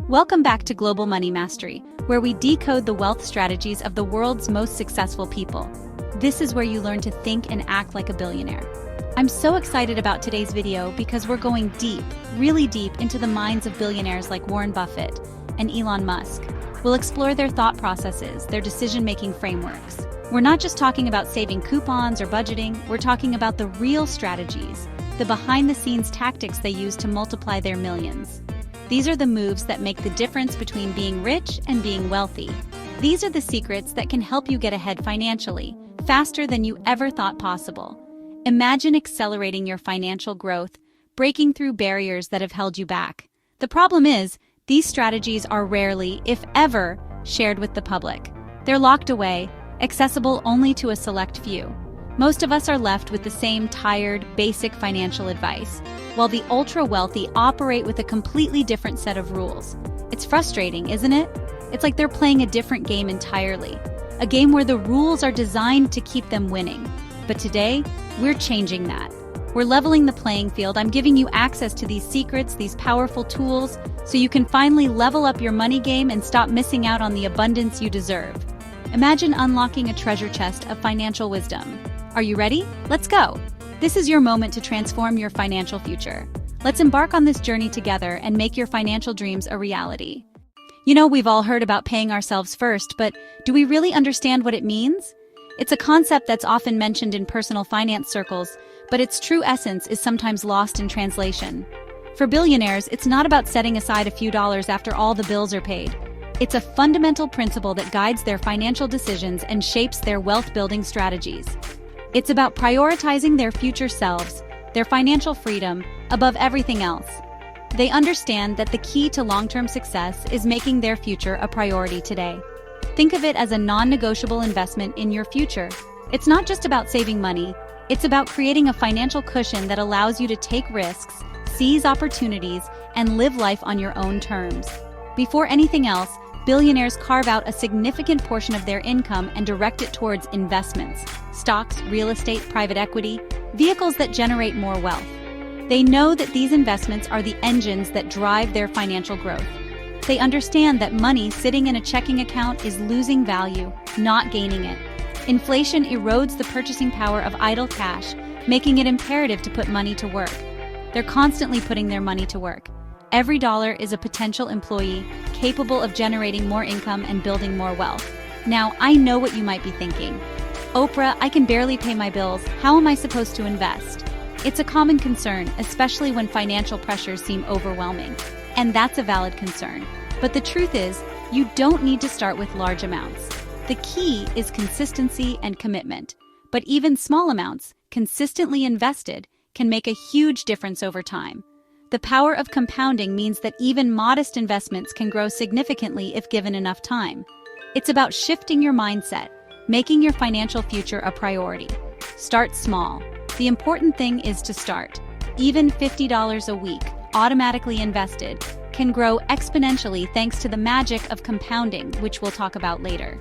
Welcome back to Global Money Mastery, where we decode the wealth strategies of the world's most successful people. This is where you learn to think and act like a billionaire. I'm so excited about today's video because we're going deep, really deep into the minds of billionaires like Warren Buffett and Elon Musk. We'll explore their thought processes, their decision-making frameworks. We're not just talking about saving coupons or budgeting, we're talking about the real strategies, the behind-the-scenes tactics they use to multiply their millions. These are the moves that make the difference between being rich and being wealthy. These are the secrets that can help you get ahead financially, faster than you ever thought possible. Imagine accelerating your financial growth, breaking through barriers that have held you back. The problem is, these strategies are rarely, if ever, shared with the public. They're locked away, accessible only to a select few. Most of us are left with the same tired, basic financial advice, while the ultra-wealthy operate with a completely different set of rules. It's frustrating, isn't it? It's like they're playing a different game entirely, a game where the rules are designed to keep them winning. But today, we're changing that. We're leveling the playing field. I'm giving you access to these secrets, these powerful tools, so you can finally level up your money game and stop missing out on the abundance you deserve. Imagine unlocking a treasure chest of financial wisdom. Are you ready? Let's go! This is your moment to transform your financial future. Let's embark on this journey together and make your financial dreams a reality. You know, we've all heard about paying ourselves first, but do we really understand what it means? It's a concept that's often mentioned in personal finance circles, but its true essence is sometimes lost in translation. For billionaires, it's not about setting aside a few dollars after all the bills are paid. It's a fundamental principle that guides their financial decisions and shapes their wealth-building strategies. It's about prioritizing their future selves, their financial freedom, above everything else. They understand that the key to long-term success is making their future a priority today. Think of it as a non-negotiable investment in your future. It's not just about saving money, it's about creating a financial cushion that allows you to take risks, seize opportunities, and live life on your own terms. Before anything else, billionaires carve out a significant portion of their income and direct it towards investments, stocks, real estate, private equity, vehicles that generate more wealth. They know that these investments are the engines that drive their financial growth. They understand that money sitting in a checking account is losing value, not gaining it. Inflation erodes the purchasing power of idle cash, making it imperative to put money to work. They're constantly putting their money to work. Every dollar is a potential employee, capable of generating more income and building more wealth. Now, I know what you might be thinking. Oprah, I can barely pay my bills. How am I supposed to invest? It's a common concern, especially when financial pressures seem overwhelming. And that's a valid concern. But the truth is, you don't need to start with large amounts. The key is consistency and commitment. But even small amounts, consistently invested, can make a huge difference over time. The power of compounding means that even modest investments can grow significantly if given enough time. It's about shifting your mindset, making your financial future a priority. Start small. The important thing is to start. Even $50 a week, automatically invested, can grow exponentially thanks to the magic of compounding, which we'll talk about later.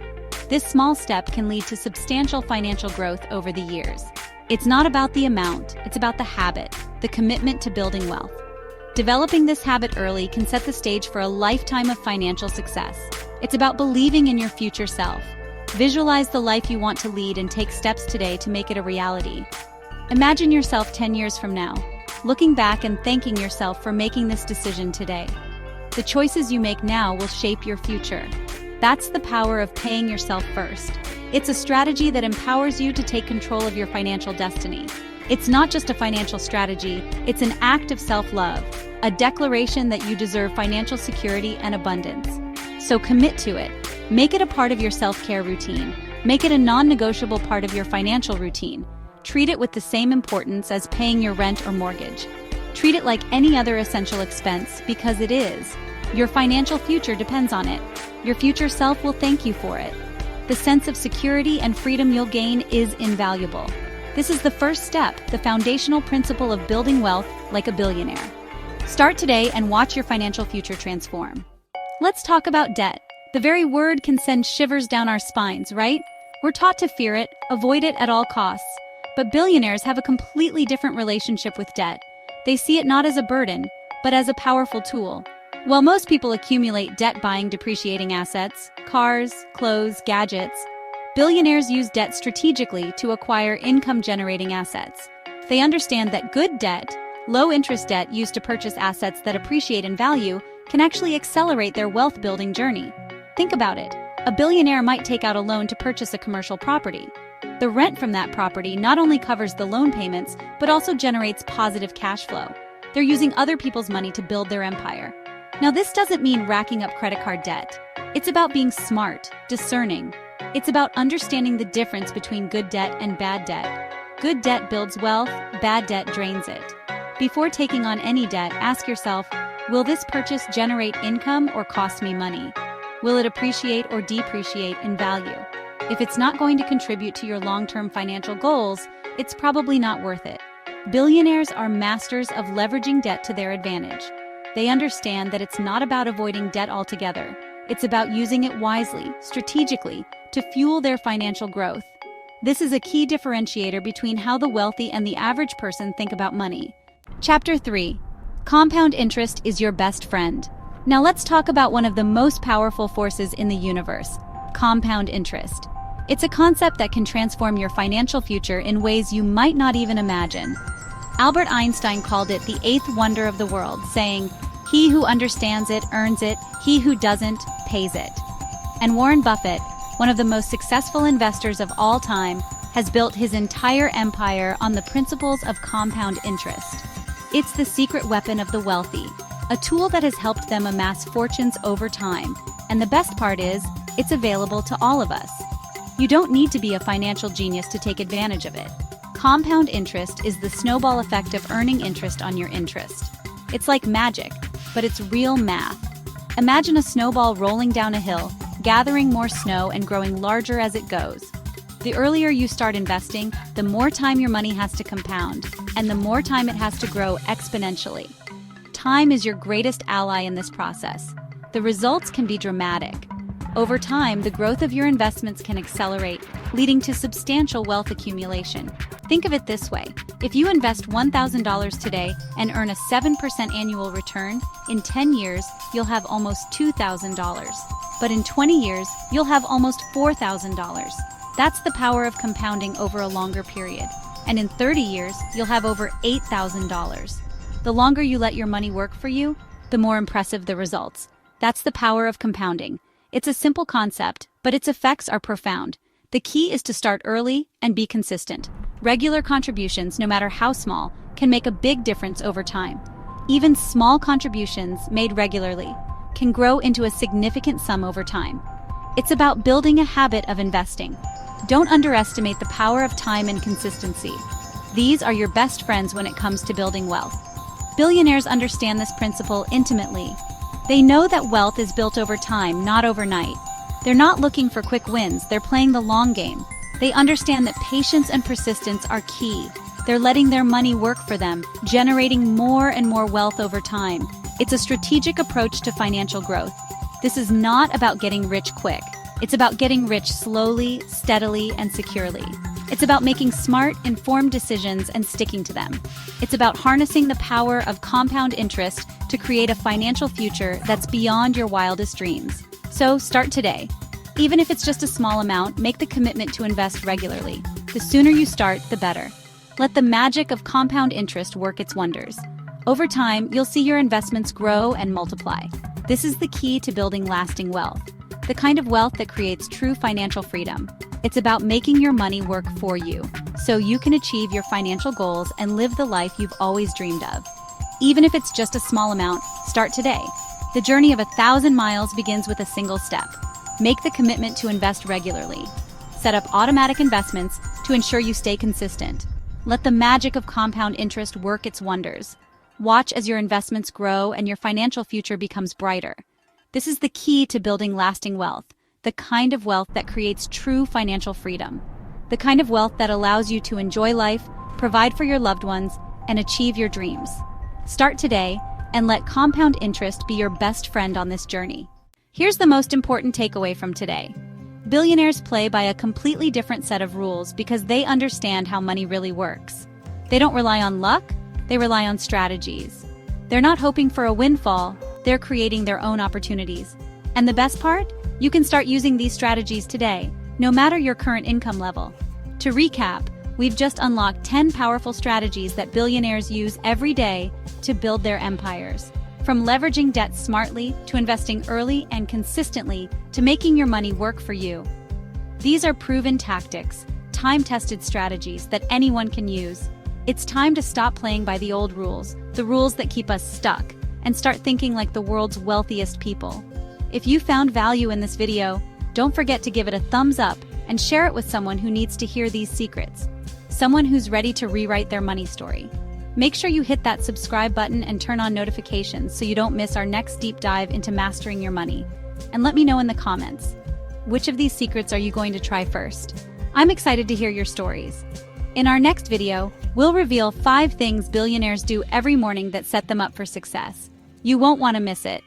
This small step can lead to substantial financial growth over the years. It's not about the amount, it's about the habit, the commitment to building wealth. Developing this habit early can set the stage for a lifetime of financial success. It's about believing in your future self. Visualize the life you want to lead and take steps today to make it a reality. Imagine yourself 10 years from now, looking back and thanking yourself for making this decision today. The choices you make now will shape your future. That's the power of paying yourself first. It's a strategy that empowers you to take control of your financial destiny. It's not just a financial strategy, it's an act of self-love, a declaration that you deserve financial security and abundance. So commit to it. Make it a part of your self-care routine. Make it a non-negotiable part of your financial routine. Treat it with the same importance as paying your rent or mortgage. Treat it like any other essential expense because it is. Your financial future depends on it. Your future self will thank you for it. The sense of security and freedom you'll gain is invaluable. This is the first step, the foundational principle of building wealth like a billionaire. Start today and watch your financial future transform. Let's talk about debt. The very word can send shivers down our spines, right? We're taught to fear it, avoid it at all costs. But billionaires have a completely different relationship with debt. They see it not as a burden, but as a powerful tool. While most people accumulate debt buying depreciating assets, cars, clothes, gadgets, billionaires use debt strategically to acquire income-generating assets. They understand that good debt, low-interest debt used to purchase assets that appreciate in value, can actually accelerate their wealth-building journey. Think about it. A billionaire might take out a loan to purchase a commercial property. The rent from that property not only covers the loan payments, but also generates positive cash flow. They're using other people's money to build their empire. Now, this doesn't mean racking up credit card debt. It's about being smart, discerning. It's about understanding the difference between good debt and bad debt. Good debt builds wealth, bad debt drains it. Before taking on any debt, ask yourself, will this purchase generate income or cost me money? Will it appreciate or depreciate in value? If it's not going to contribute to your long-term financial goals, it's probably not worth it. Billionaires are masters of leveraging debt to their advantage. They understand that it's not about avoiding debt altogether. It's about using it wisely, strategically, to fuel their financial growth. This is a key differentiator between how the wealthy and the average person think about money. Chapter 3. Compound interest is your best friend. Now let's talk about one of the most powerful forces in the universe, compound interest. It's a concept that can transform your financial future in ways you might not even imagine. Albert Einstein called it the eighth wonder of the world, saying, "He who understands it earns it, he who doesn't pays it." And Warren Buffett, one of the most successful investors of all time, has built his entire empire on the principles of compound interest. It's the secret weapon of the wealthy, a tool that has helped them amass fortunes over time. And the best part is, it's available to all of us. You don't need to be a financial genius to take advantage of it. Compound interest is the snowball effect of earning interest on your interest. It's like magic, but it's real math. Imagine a snowball rolling down a hill, gathering more snow and growing larger as it goes. The earlier you start investing, the more time your money has to compound, and the more time it has to grow exponentially. Time is your greatest ally in this process. The results can be dramatic. Over time, the growth of your investments can accelerate, leading to substantial wealth accumulation. Think of it this way. If you invest $1,000 today and earn a 7% annual return, in 10 years, you'll have almost $2,000. But in 20 years, you'll have almost $4,000. That's the power of compounding over a longer period. And in 30 years, you'll have over $8,000. The longer you let your money work for you, the more impressive the results. That's the power of compounding. It's a simple concept, but its effects are profound. The key is to start early and be consistent. Regular contributions, no matter how small, can make a big difference over time. Even small contributions made regularly can grow into a significant sum over time. It's about building a habit of investing. Don't underestimate the power of time and consistency. These are your best friends when it comes to building wealth. Billionaires understand this principle intimately. They know that wealth is built over time, not overnight. They're not looking for quick wins, they're playing the long game. They understand that patience and persistence are key. They're letting their money work for them, generating more and more wealth over time. It's a strategic approach to financial growth. This is not about getting rich quick. It's about getting rich slowly, steadily, and securely. It's about making smart, informed decisions and sticking to them. It's about harnessing the power of compound interest to create a financial future that's beyond your wildest dreams. So start today. Even if it's just a small amount, make the commitment to invest regularly. The sooner you start, the better. Let the magic of compound interest work its wonders. Over time, you'll see your investments grow and multiply. This is the key to building lasting wealth, the kind of wealth that creates true financial freedom. It's about making your money work for you, so you can achieve your financial goals and live the life you've always dreamed of. Even if it's just a small amount, start today. The journey of 1,000 miles begins with a single step. Make the commitment to invest regularly. Set up automatic investments to ensure you stay consistent. Let the magic of compound interest work its wonders. Watch as your investments grow and your financial future becomes brighter. This is the key to building lasting wealth, the kind of wealth that creates true financial freedom, the kind of wealth that allows you to enjoy life, provide for your loved ones, and achieve your dreams. Start today and let compound interest be your best friend on this journey. Here's the most important takeaway from today. Billionaires play by a completely different set of rules because they understand how money really works. They don't rely on luck, they rely on strategies. They're not hoping for a windfall, they're creating their own opportunities. And the best part? You can start using these strategies today, no matter your current income level. To recap, we've just unlocked 10 powerful strategies that billionaires use every day to build their empires. From leveraging debt smartly, to investing early and consistently, to making your money work for you. These are proven tactics, time-tested strategies that anyone can use. It's time to stop playing by the old rules, the rules that keep us stuck, and start thinking like the world's wealthiest people. If you found value in this video, don't forget to give it a thumbs up and share it with someone who needs to hear these secrets, someone who's ready to rewrite their money story. Make sure you hit that subscribe button and turn on notifications so you don't miss our next deep dive into mastering your money. And let me know in the comments, which of these secrets are you going to try first? I'm excited to hear your stories. In our next video, we'll reveal 5 things billionaires do every morning that set them up for success. You won't want to miss it.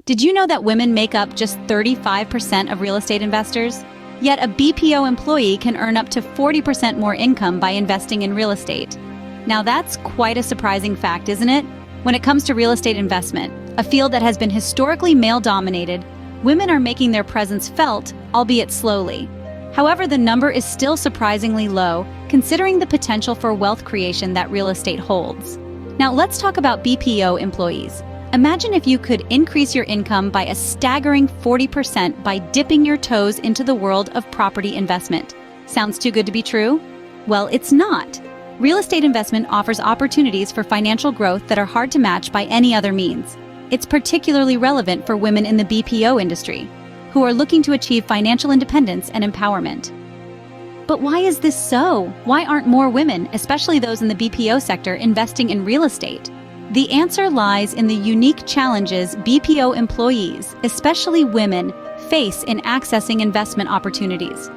Did you know that women make up just 35% of real estate investors? Yet a BPO employee can earn up to 40% more income by investing in real estate. Now that's quite a surprising fact, isn't it? When it comes to real estate investment, a field that has been historically male-dominated, women are making their presence felt, albeit slowly. However, the number is still surprisingly low, considering the potential for wealth creation that real estate holds. Now let's talk about BPO employees. Imagine if you could increase your income by a staggering 40% by dipping your toes into the world of property investment. Sounds too good to be true? Well, it's not. Real estate investment offers opportunities for financial growth that are hard to match by any other means. It's particularly relevant for women in the BPO industry, who are looking to achieve financial independence and empowerment. But why is this so? Why aren't more women, especially those in the BPO sector, investing in real estate? The answer lies in the unique challenges BPO employees, especially women, face in accessing investment opportunities.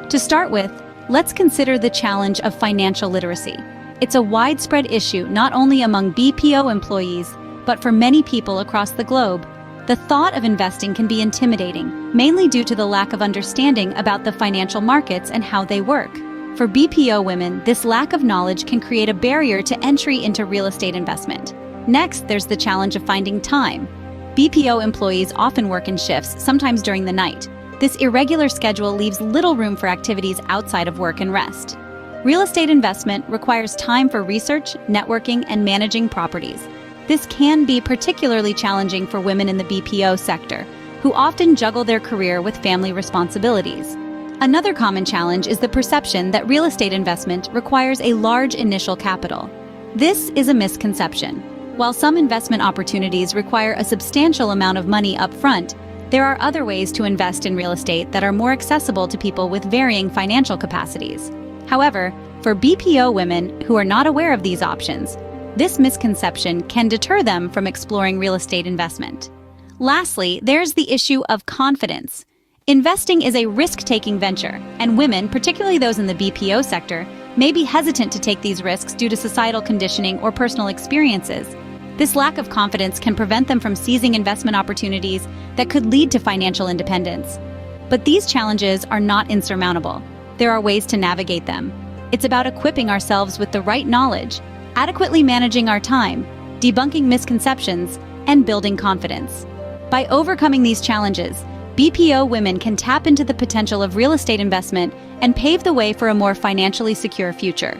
To start with, let's consider the challenge of financial literacy. It's a widespread issue not only among BPO employees, but for many people across the globe. The thought of investing can be intimidating, mainly due to the lack of understanding about the financial markets and how they work. For BPO women, this lack of knowledge can create a barrier to entry into real estate investment. Next, there's the challenge of finding time. BPO employees often work in shifts, sometimes during the night. This irregular schedule leaves little room for activities outside of work and rest. Real estate investment requires time for research, networking, and managing properties. This can be particularly challenging for women in the BPO sector, who often juggle their career with family responsibilities. Another common challenge is the perception that real estate investment requires a large initial capital. This is a misconception. While some investment opportunities require a substantial amount of money up front, there are other ways to invest in real estate that are more accessible to people with varying financial capacities. However, for BPO women who are not aware of these options, this misconception can deter them from exploring real estate investment. Lastly, there's the issue of confidence. Investing is a risk-taking venture, and women, particularly those in the BPO sector, may be hesitant to take these risks due to societal conditioning or personal experiences. This lack of confidence can prevent them from seizing investment opportunities that could lead to financial independence. But these challenges are not insurmountable. There are ways to navigate them. It's about equipping ourselves with the right knowledge, adequately managing our time, debunking misconceptions, and building confidence. By overcoming these challenges, BPO women can tap into the potential of real estate investment and pave the way for a more financially secure future.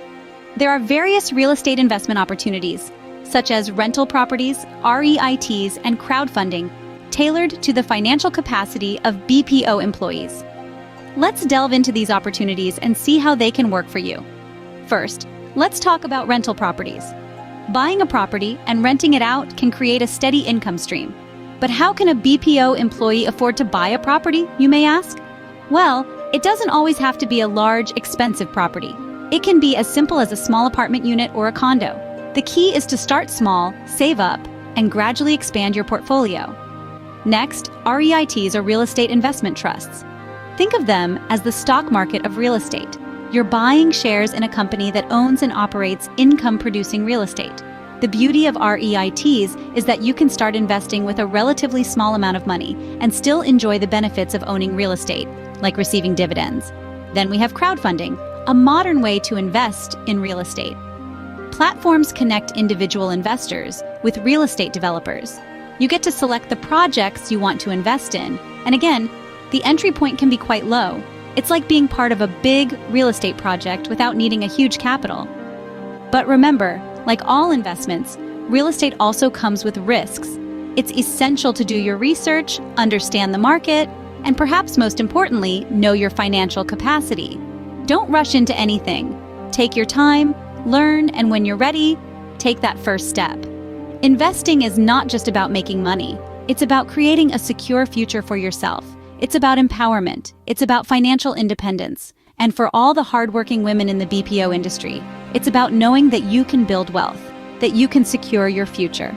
There are various real estate investment opportunities, such as rental properties, REITs, and crowdfunding, tailored to the financial capacity of BPO employees. Let's delve into these opportunities and see how they can work for you. First, let's talk about rental properties. Buying a property and renting it out can create a steady income stream. But how can a BPO employee afford to buy a property, you may ask? Well, it doesn't always have to be a large, expensive property. It can be as simple as a small apartment unit or a condo. The key is to start small, save up, and gradually expand your portfolio. Next, REITs are real estate investment trusts. Think of them as the stock market of real estate. You're buying shares in a company that owns and operates income-producing real estate. The beauty of REITs is that you can start investing with a relatively small amount of money and still enjoy the benefits of owning real estate, like receiving dividends. Then we have crowdfunding, a modern way to invest in real estate. Platforms connect individual investors with real estate developers. You get to select the projects you want to invest in, and again, the entry point can be quite low. It's like being part of a big real estate project without needing a huge capital. But remember, like all investments, real estate also comes with risks. It's essential to do your research, understand the market, and perhaps most importantly, know your financial capacity. Don't rush into anything. Take your time, learn, and when you're ready, take that first step. Investing is not just about making money. It's about creating a secure future for yourself. It's about empowerment. It's about financial independence. And for all the hardworking women in the BPO industry, it's about knowing that you can build wealth, that you can secure your future.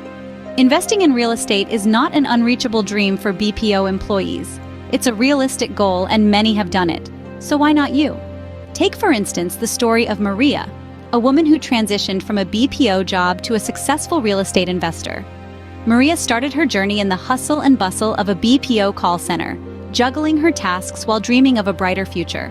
Investing in real estate is not an unreachable dream for BPO employees. It's a realistic goal, and many have done it. So why not you? Take, for instance, the story of Maria, a woman who transitioned from a BPO job to a successful real estate investor. Maria started her journey in the hustle and bustle of a BPO call center, juggling her tasks while dreaming of a brighter future.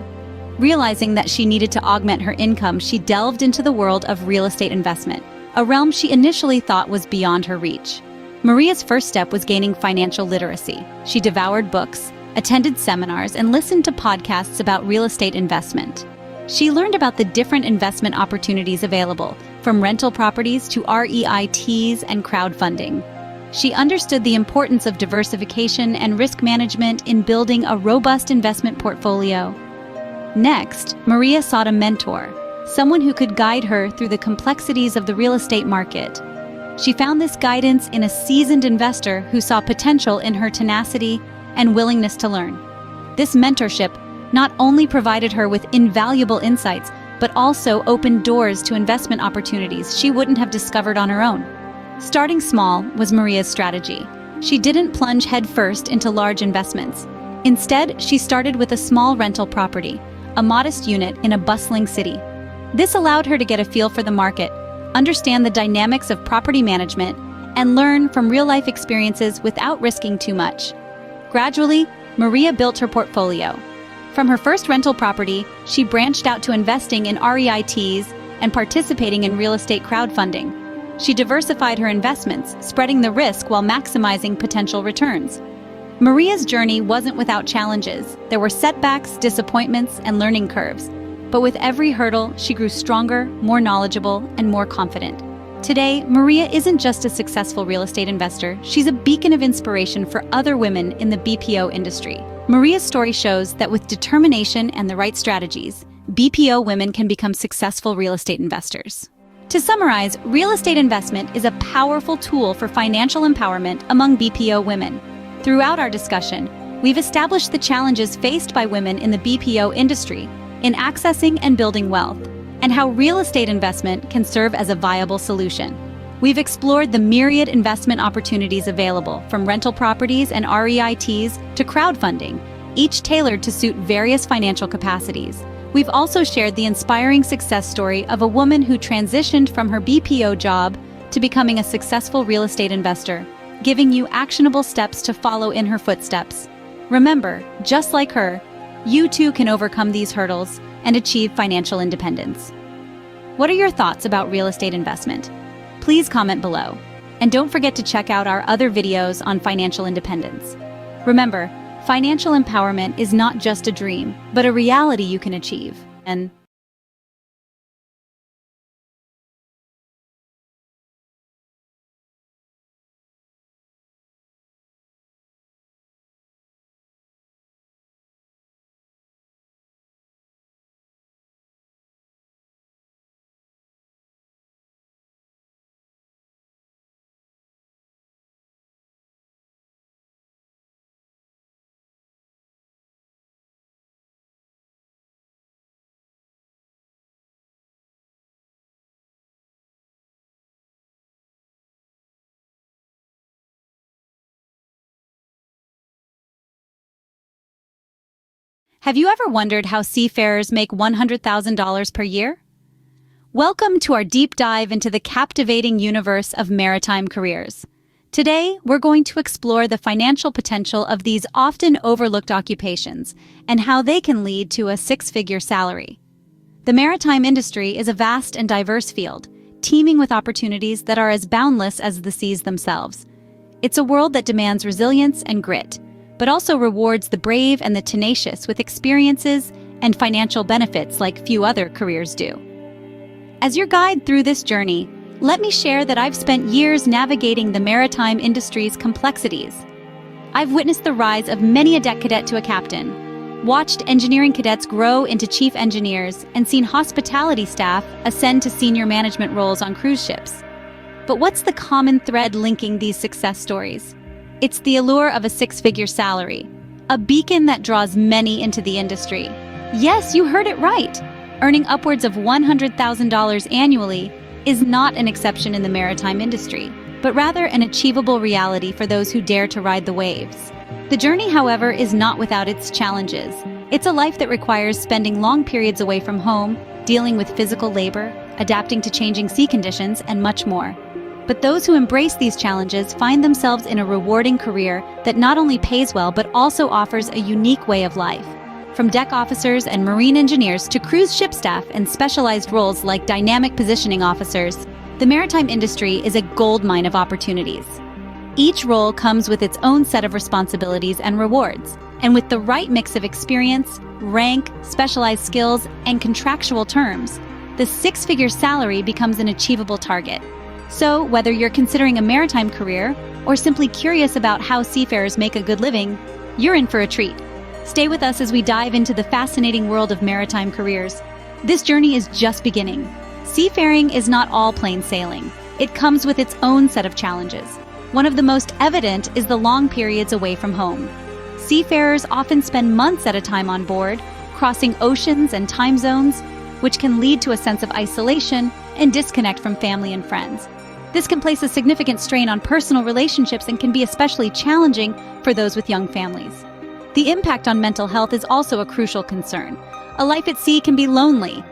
Realizing that she needed to augment her income, she delved into the world of real estate investment, a realm she initially thought was beyond her reach. Maria's first step was gaining financial literacy. She devoured books, attended seminars, and listened to podcasts about real estate investment. She learned about the different investment opportunities available, from rental properties to REITs and crowdfunding. She understood the importance of diversification and risk management in building a robust investment portfolio. Next, Maria sought a mentor, someone who could guide her through the complexities of the real estate market. She found this guidance in a seasoned investor who saw potential in her tenacity and willingness to learn. This mentorship not only provided her with invaluable insights, but also opened doors to investment opportunities she wouldn't have discovered on her own. Starting small was Maria's strategy. She didn't plunge headfirst into large investments. Instead, she started with a small rental property, a modest unit in a bustling city. This allowed her to get a feel for the market, understand the dynamics of property management, and learn from real-life experiences without risking too much. Gradually, Maria built her portfolio. From her first rental property, she branched out to investing in REITs and participating in real estate crowdfunding. She diversified her investments, spreading the risk while maximizing potential returns. Maria's journey wasn't without challenges. There were setbacks, disappointments, and learning curves. But with every hurdle, she grew stronger, more knowledgeable, and more confident. Today, Maria isn't just a successful real estate investor, she's a beacon of inspiration for other women in the BPO industry. Maria's story shows that with determination and the right strategies, BPO women can become successful real estate investors. To summarize, real estate investment is a powerful tool for financial empowerment among BPO women. Throughout our discussion, we've established the challenges faced by women in the BPO industry in accessing and building wealth, and how real estate investment can serve as a viable solution. We've explored the myriad investment opportunities available, from rental properties and REITs to crowdfunding, each tailored to suit various financial capacities. We've also shared the inspiring success story of a woman who transitioned from her BPO job to becoming a successful real estate investor, giving you actionable steps to follow in her footsteps. Remember, just like her, you too can overcome these hurdles and achieve financial independence. What are your thoughts about real estate investment? Please comment below. And don't forget to check out our other videos on financial independence. Remember, financial empowerment is not just a dream, but a reality you can achieve. And have you ever wondered how seafarers make $100,000 per year? Welcome to our deep dive into the captivating universe of maritime careers. Today, we're going to explore the financial potential of these often overlooked occupations and how they can lead to a six-figure salary. The maritime industry is a vast and diverse field, teeming with opportunities that are as boundless as the seas themselves. It's a world that demands resilience and grit, but also rewards the brave and the tenacious with experiences and financial benefits like few other careers do. As your guide through this journey, let me share that I've spent years navigating the maritime industry's complexities. I've witnessed the rise of many a deck cadet to a captain, watched engineering cadets grow into chief engineers, and seen hospitality staff ascend to senior management roles on cruise ships. But what's the common thread linking these success stories? It's the allure of a six-figure salary, a beacon that draws many into the industry. Yes, you heard it right. Earning upwards of $100,000 annually is not an exception in the maritime industry, but rather an achievable reality for those who dare to ride the waves. The journey, however, is not without its challenges. It's a life that requires spending long periods away from home, dealing with physical labor, adapting to changing sea conditions, and much more. But those who embrace these challenges find themselves in a rewarding career that not only pays well but also offers a unique way of life. From deck officers and marine engineers to cruise ship staff and specialized roles like dynamic positioning officers, the maritime industry is a goldmine of opportunities. Each role comes with its own set of responsibilities and rewards, and with the right mix of experience, rank, specialized skills, and contractual terms, the six-figure salary becomes an achievable target. So, whether you're considering a maritime career or simply curious about how seafarers make a good living, you're in for a treat. Stay with us as we dive into the fascinating world of maritime careers. This journey is just beginning. Seafaring is not all plain sailing. It comes with its own set of challenges. One of the most evident is the long periods away from home. Seafarers often spend months at a time on board, crossing oceans and time zones, which can lead to a sense of isolation and disconnect from family and friends. This can place a significant strain on personal relationships and can be especially challenging for those with young families. The impact on mental health is also a crucial concern. A life at sea can be lonely,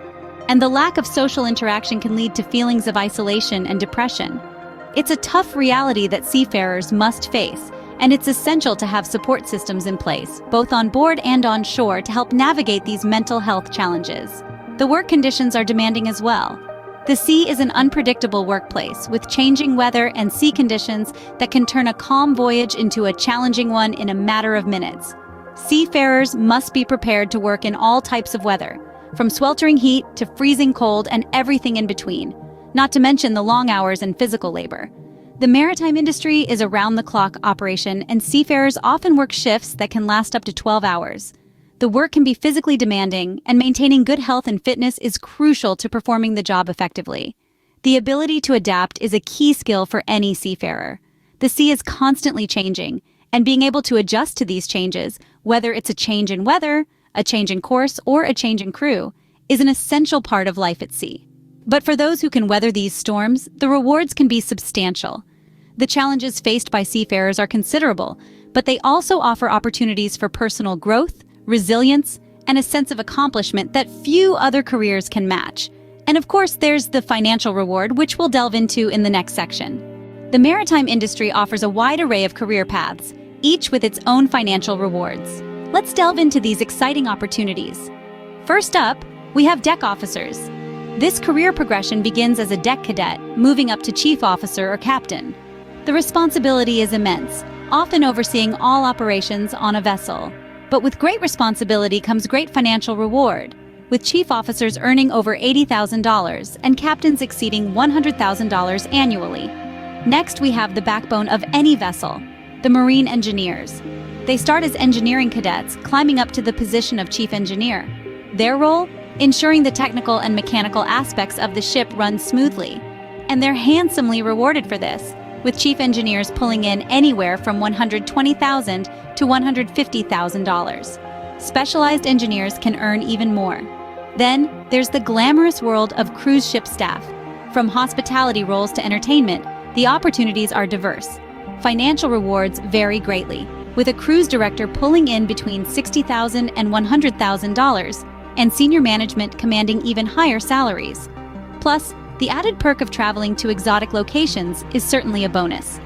and the lack of social interaction can lead to feelings of isolation and depression. It's a tough reality that seafarers must face, and it's essential to have support systems in place, both on board and on shore, to help navigate these mental health challenges. The work conditions are demanding as well. The sea is an unpredictable workplace, with changing weather and sea conditions that can turn a calm voyage into a challenging one in a matter of minutes. Seafarers must be prepared to work in all types of weather, from sweltering heat to freezing cold and everything in between, not to mention the long hours and physical labor. The maritime industry is a round-the-clock operation, and seafarers often work shifts that can last up to 12 hours. The work can be physically demanding, and maintaining good health and fitness is crucial to performing the job effectively. The ability to adapt is a key skill for any seafarer. The sea is constantly changing, and being able to adjust to these changes, whether it's a change in weather, a change in course, or a change in crew, is an essential part of life at sea. But for those who can weather these storms, the rewards can be substantial. The challenges faced by seafarers are considerable, but they also offer opportunities for personal growth, resilience, and a sense of accomplishment that few other careers can match. And of course, there's the financial reward, which we'll delve into in the next section. The maritime industry offers a wide array of career paths, each with its own financial rewards. Let's delve into these exciting opportunities. First up, we have deck officers. This career progression begins as a deck cadet, moving up to chief officer or captain. The responsibility is immense, often overseeing all operations on a vessel. But with great responsibility comes great financial reward, with chief officers earning over $80,000 and captains exceeding $100,000 annually. Next, we have the backbone of any vessel, the marine engineers. They start as engineering cadets, climbing up to the position of chief engineer. Their role? Ensuring the technical and mechanical aspects of the ship run smoothly. And they're handsomely rewarded for this, with chief engineers pulling in anywhere from $120,000 to $150,000. Specialized engineers can earn even more. Then, there's the glamorous world of cruise ship staff. From hospitality roles to entertainment, the opportunities are diverse. Financial rewards vary greatly, with a cruise director pulling in between $60,000 and $100,000, and senior management commanding even higher salaries. Plus, the added perk of traveling to exotic locations is certainly a bonus.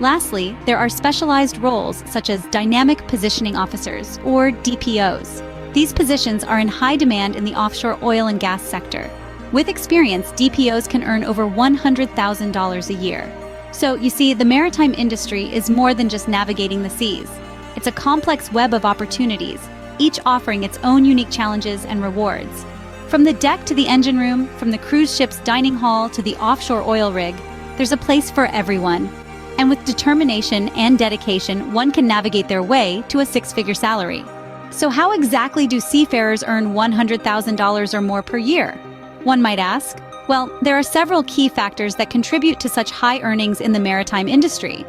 Lastly, there are specialized roles such as dynamic positioning officers, or DPOs. These positions are in high demand in the offshore oil and gas sector. With experience, DPOs can earn over $100,000 a year. So, you see, the maritime industry is more than just navigating the seas. It's a complex web of opportunities, each offering its own unique challenges and rewards. From the deck to the engine room, from the cruise ship's dining hall to the offshore oil rig, there's a place for everyone. And with determination and dedication, one can navigate their way to a six-figure salary. So how exactly do seafarers earn $100,000 or more per year? One might ask. Well, there are several key factors that contribute to such high earnings in the maritime industry.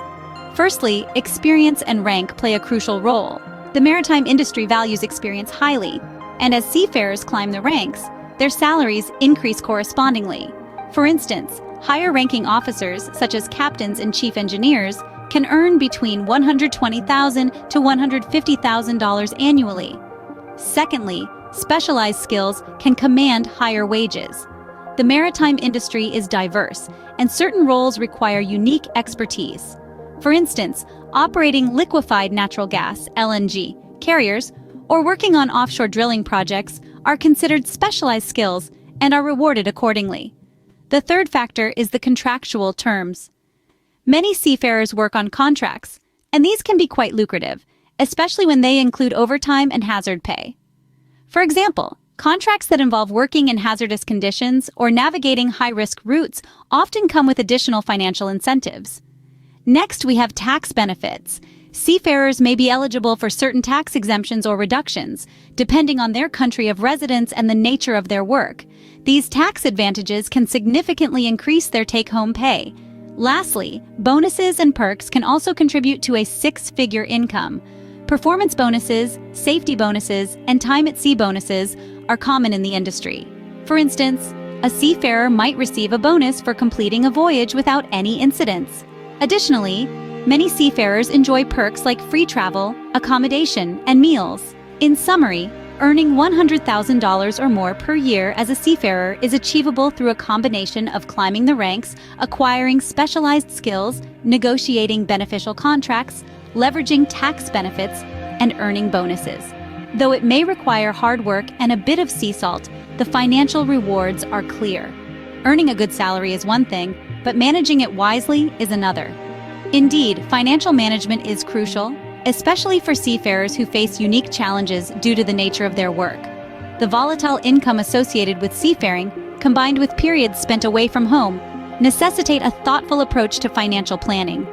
Firstly, experience and rank play a crucial role. The maritime industry values experience highly, and as seafarers climb the ranks, their salaries increase correspondingly. For instance, higher-ranking officers, such as captains and chief engineers, can earn between $120,000 to $150,000 annually. Secondly, specialized skills can command higher wages. The maritime industry is diverse, and certain roles require unique expertise. For instance, operating liquefied natural gas (LNG) carriers or working on offshore drilling projects are considered specialized skills and are rewarded accordingly. The third factor is the contractual terms. Many seafarers work on contracts, and these can be quite lucrative, especially when they include overtime and hazard pay. For example, contracts that involve working in hazardous conditions or navigating high-risk routes often come with additional financial incentives. Next, we have tax benefits. Seafarers may be eligible for certain tax exemptions or reductions, depending on their country of residence and the nature of their work. These tax advantages can significantly increase their take-home pay. Lastly, bonuses and perks can also contribute to a six-figure income. Performance bonuses, safety bonuses, and time-at-sea bonuses are common in the industry. For instance, a seafarer might receive a bonus for completing a voyage without any incidents. Additionally, many seafarers enjoy perks like free travel, accommodation, and meals. In summary, earning $100,000 or more per year as a seafarer is achievable through a combination of climbing the ranks, acquiring specialized skills, negotiating beneficial contracts, leveraging tax benefits, and earning bonuses. Though it may require hard work and a bit of sea salt, the financial rewards are clear. Earning a good salary is one thing, but managing it wisely is another. Indeed, financial management is crucial, especially for seafarers who face unique challenges due to the nature of their work. The volatile income associated with seafaring, combined with periods spent away from home, necessitate a thoughtful approach to financial planning.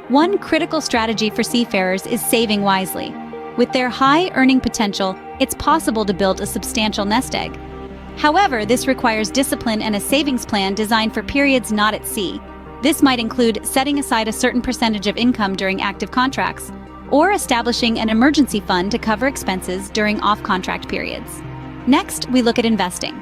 One critical strategy for seafarers is saving wisely. With their high earning potential, it's possible to build a substantial nest egg. However, this requires discipline and a savings plan designed for periods not at sea. This might include setting aside a certain percentage of income during active contracts, or establishing an emergency fund to cover expenses during off-contract periods. Next, we look at investing.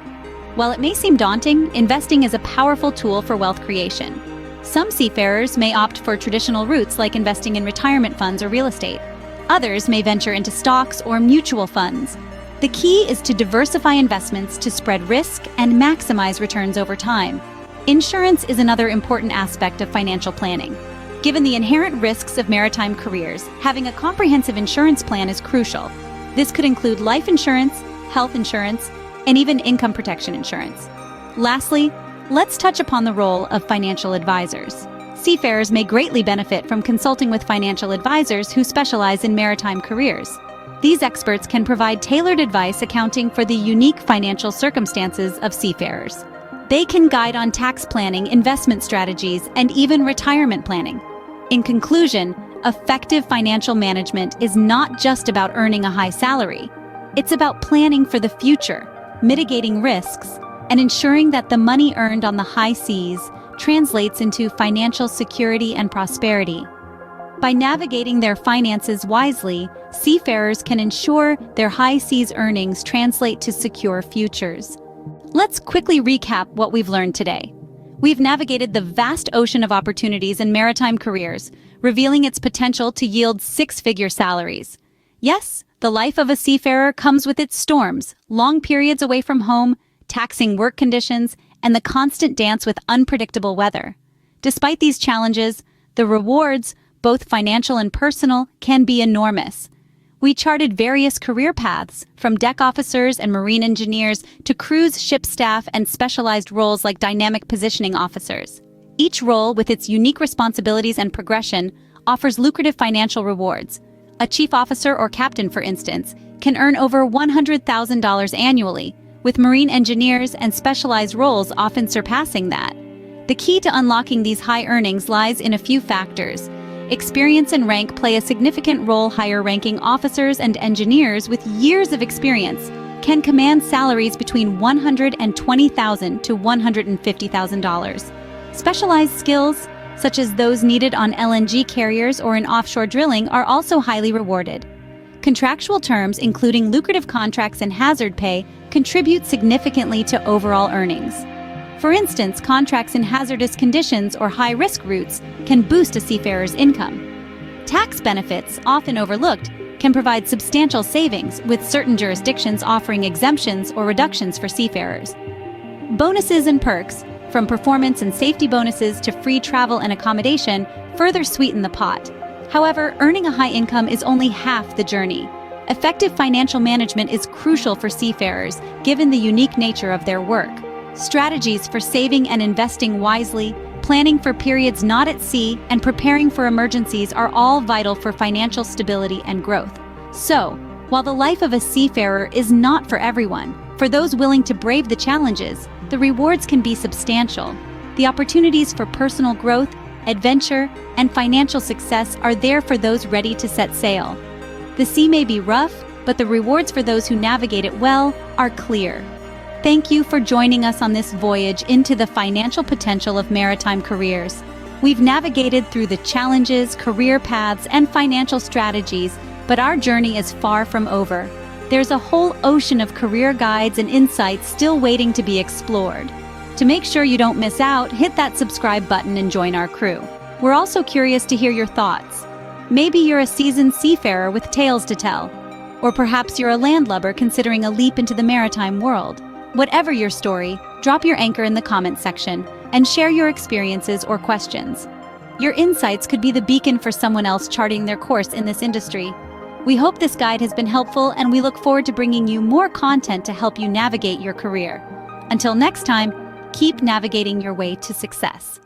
While it may seem daunting, investing is a powerful tool for wealth creation. Some seafarers may opt for traditional routes like investing in retirement funds or real estate. Others may venture into stocks or mutual funds. The key is to diversify investments to spread risk and maximize returns over time. Insurance is another important aspect of financial planning. Given the inherent risks of maritime careers, having a comprehensive insurance plan is crucial. This could include life insurance, health insurance, and even income protection insurance. Lastly, let's touch upon the role of financial advisors. Seafarers may greatly benefit from consulting with financial advisors who specialize in maritime careers. These experts can provide tailored advice accounting for the unique financial circumstances of seafarers. They can guide on tax planning, investment strategies, and even retirement planning. In conclusion, effective financial management is not just about earning a high salary. It's about planning for the future, mitigating risks, and ensuring that the money earned on the high seas translates into financial security and prosperity. By navigating their finances wisely, seafarers can ensure their high seas earnings translate to secure futures. Let's quickly recap what we've learned today. We've navigated the vast ocean of opportunities in maritime careers, revealing its potential to yield six-figure salaries. Yes, the life of a seafarer comes with its storms, long periods away from home, taxing work conditions, and the constant dance with unpredictable weather. Despite these challenges, the rewards, both financial and personal, can be enormous. We charted various career paths, from deck officers and marine engineers to cruise ship staff and specialized roles like dynamic positioning officers. Each role, with its unique responsibilities and progression, offers lucrative financial rewards. A chief officer or captain, for instance, can earn over $100,000 annually, with marine engineers and specialized roles often surpassing that. The key to unlocking these high earnings lies in a few factors. Experience and rank play a significant role. Higher-ranking officers and engineers with years of experience can command salaries between $120,000 to $150,000. Specialized skills, such as those needed on LNG carriers or in offshore drilling, are also highly rewarded. Contractual terms, including lucrative contracts and hazard pay, contribute significantly to overall earnings. For instance, contracts in hazardous conditions or high-risk routes can boost a seafarer's income. Tax benefits, often overlooked, can provide substantial savings, with certain jurisdictions offering exemptions or reductions for seafarers. Bonuses and perks, from performance and safety bonuses to free travel and accommodation, further sweeten the pot. However, earning a high income is only half the journey. Effective financial management is crucial for seafarers, given the unique nature of their work. Strategies for saving and investing wisely, planning for periods not at sea, and preparing for emergencies are all vital for financial stability and growth. So, while the life of a seafarer is not for everyone, for those willing to brave the challenges, the rewards can be substantial. The opportunities for personal growth, adventure, and financial success are there for those ready to set sail. The sea may be rough, but the rewards for those who navigate it well are clear. Thank you for joining us on this voyage into the financial potential of maritime careers. We've navigated through the challenges, career paths, and financial strategies, but our journey is far from over. There's a whole ocean of career guides and insights still waiting to be explored. To make sure you don't miss out, hit that subscribe button and join our crew. We're also curious to hear your thoughts. Maybe you're a seasoned seafarer with tales to tell, or perhaps you're a landlubber considering a leap into the maritime world. Whatever your story, drop your anchor in the comments section and share your experiences or questions. Your insights could be the beacon for someone else charting their course in this industry. We hope this guide has been helpful, and we look forward to bringing you more content to help you navigate your career. Until next time, keep navigating your way to success.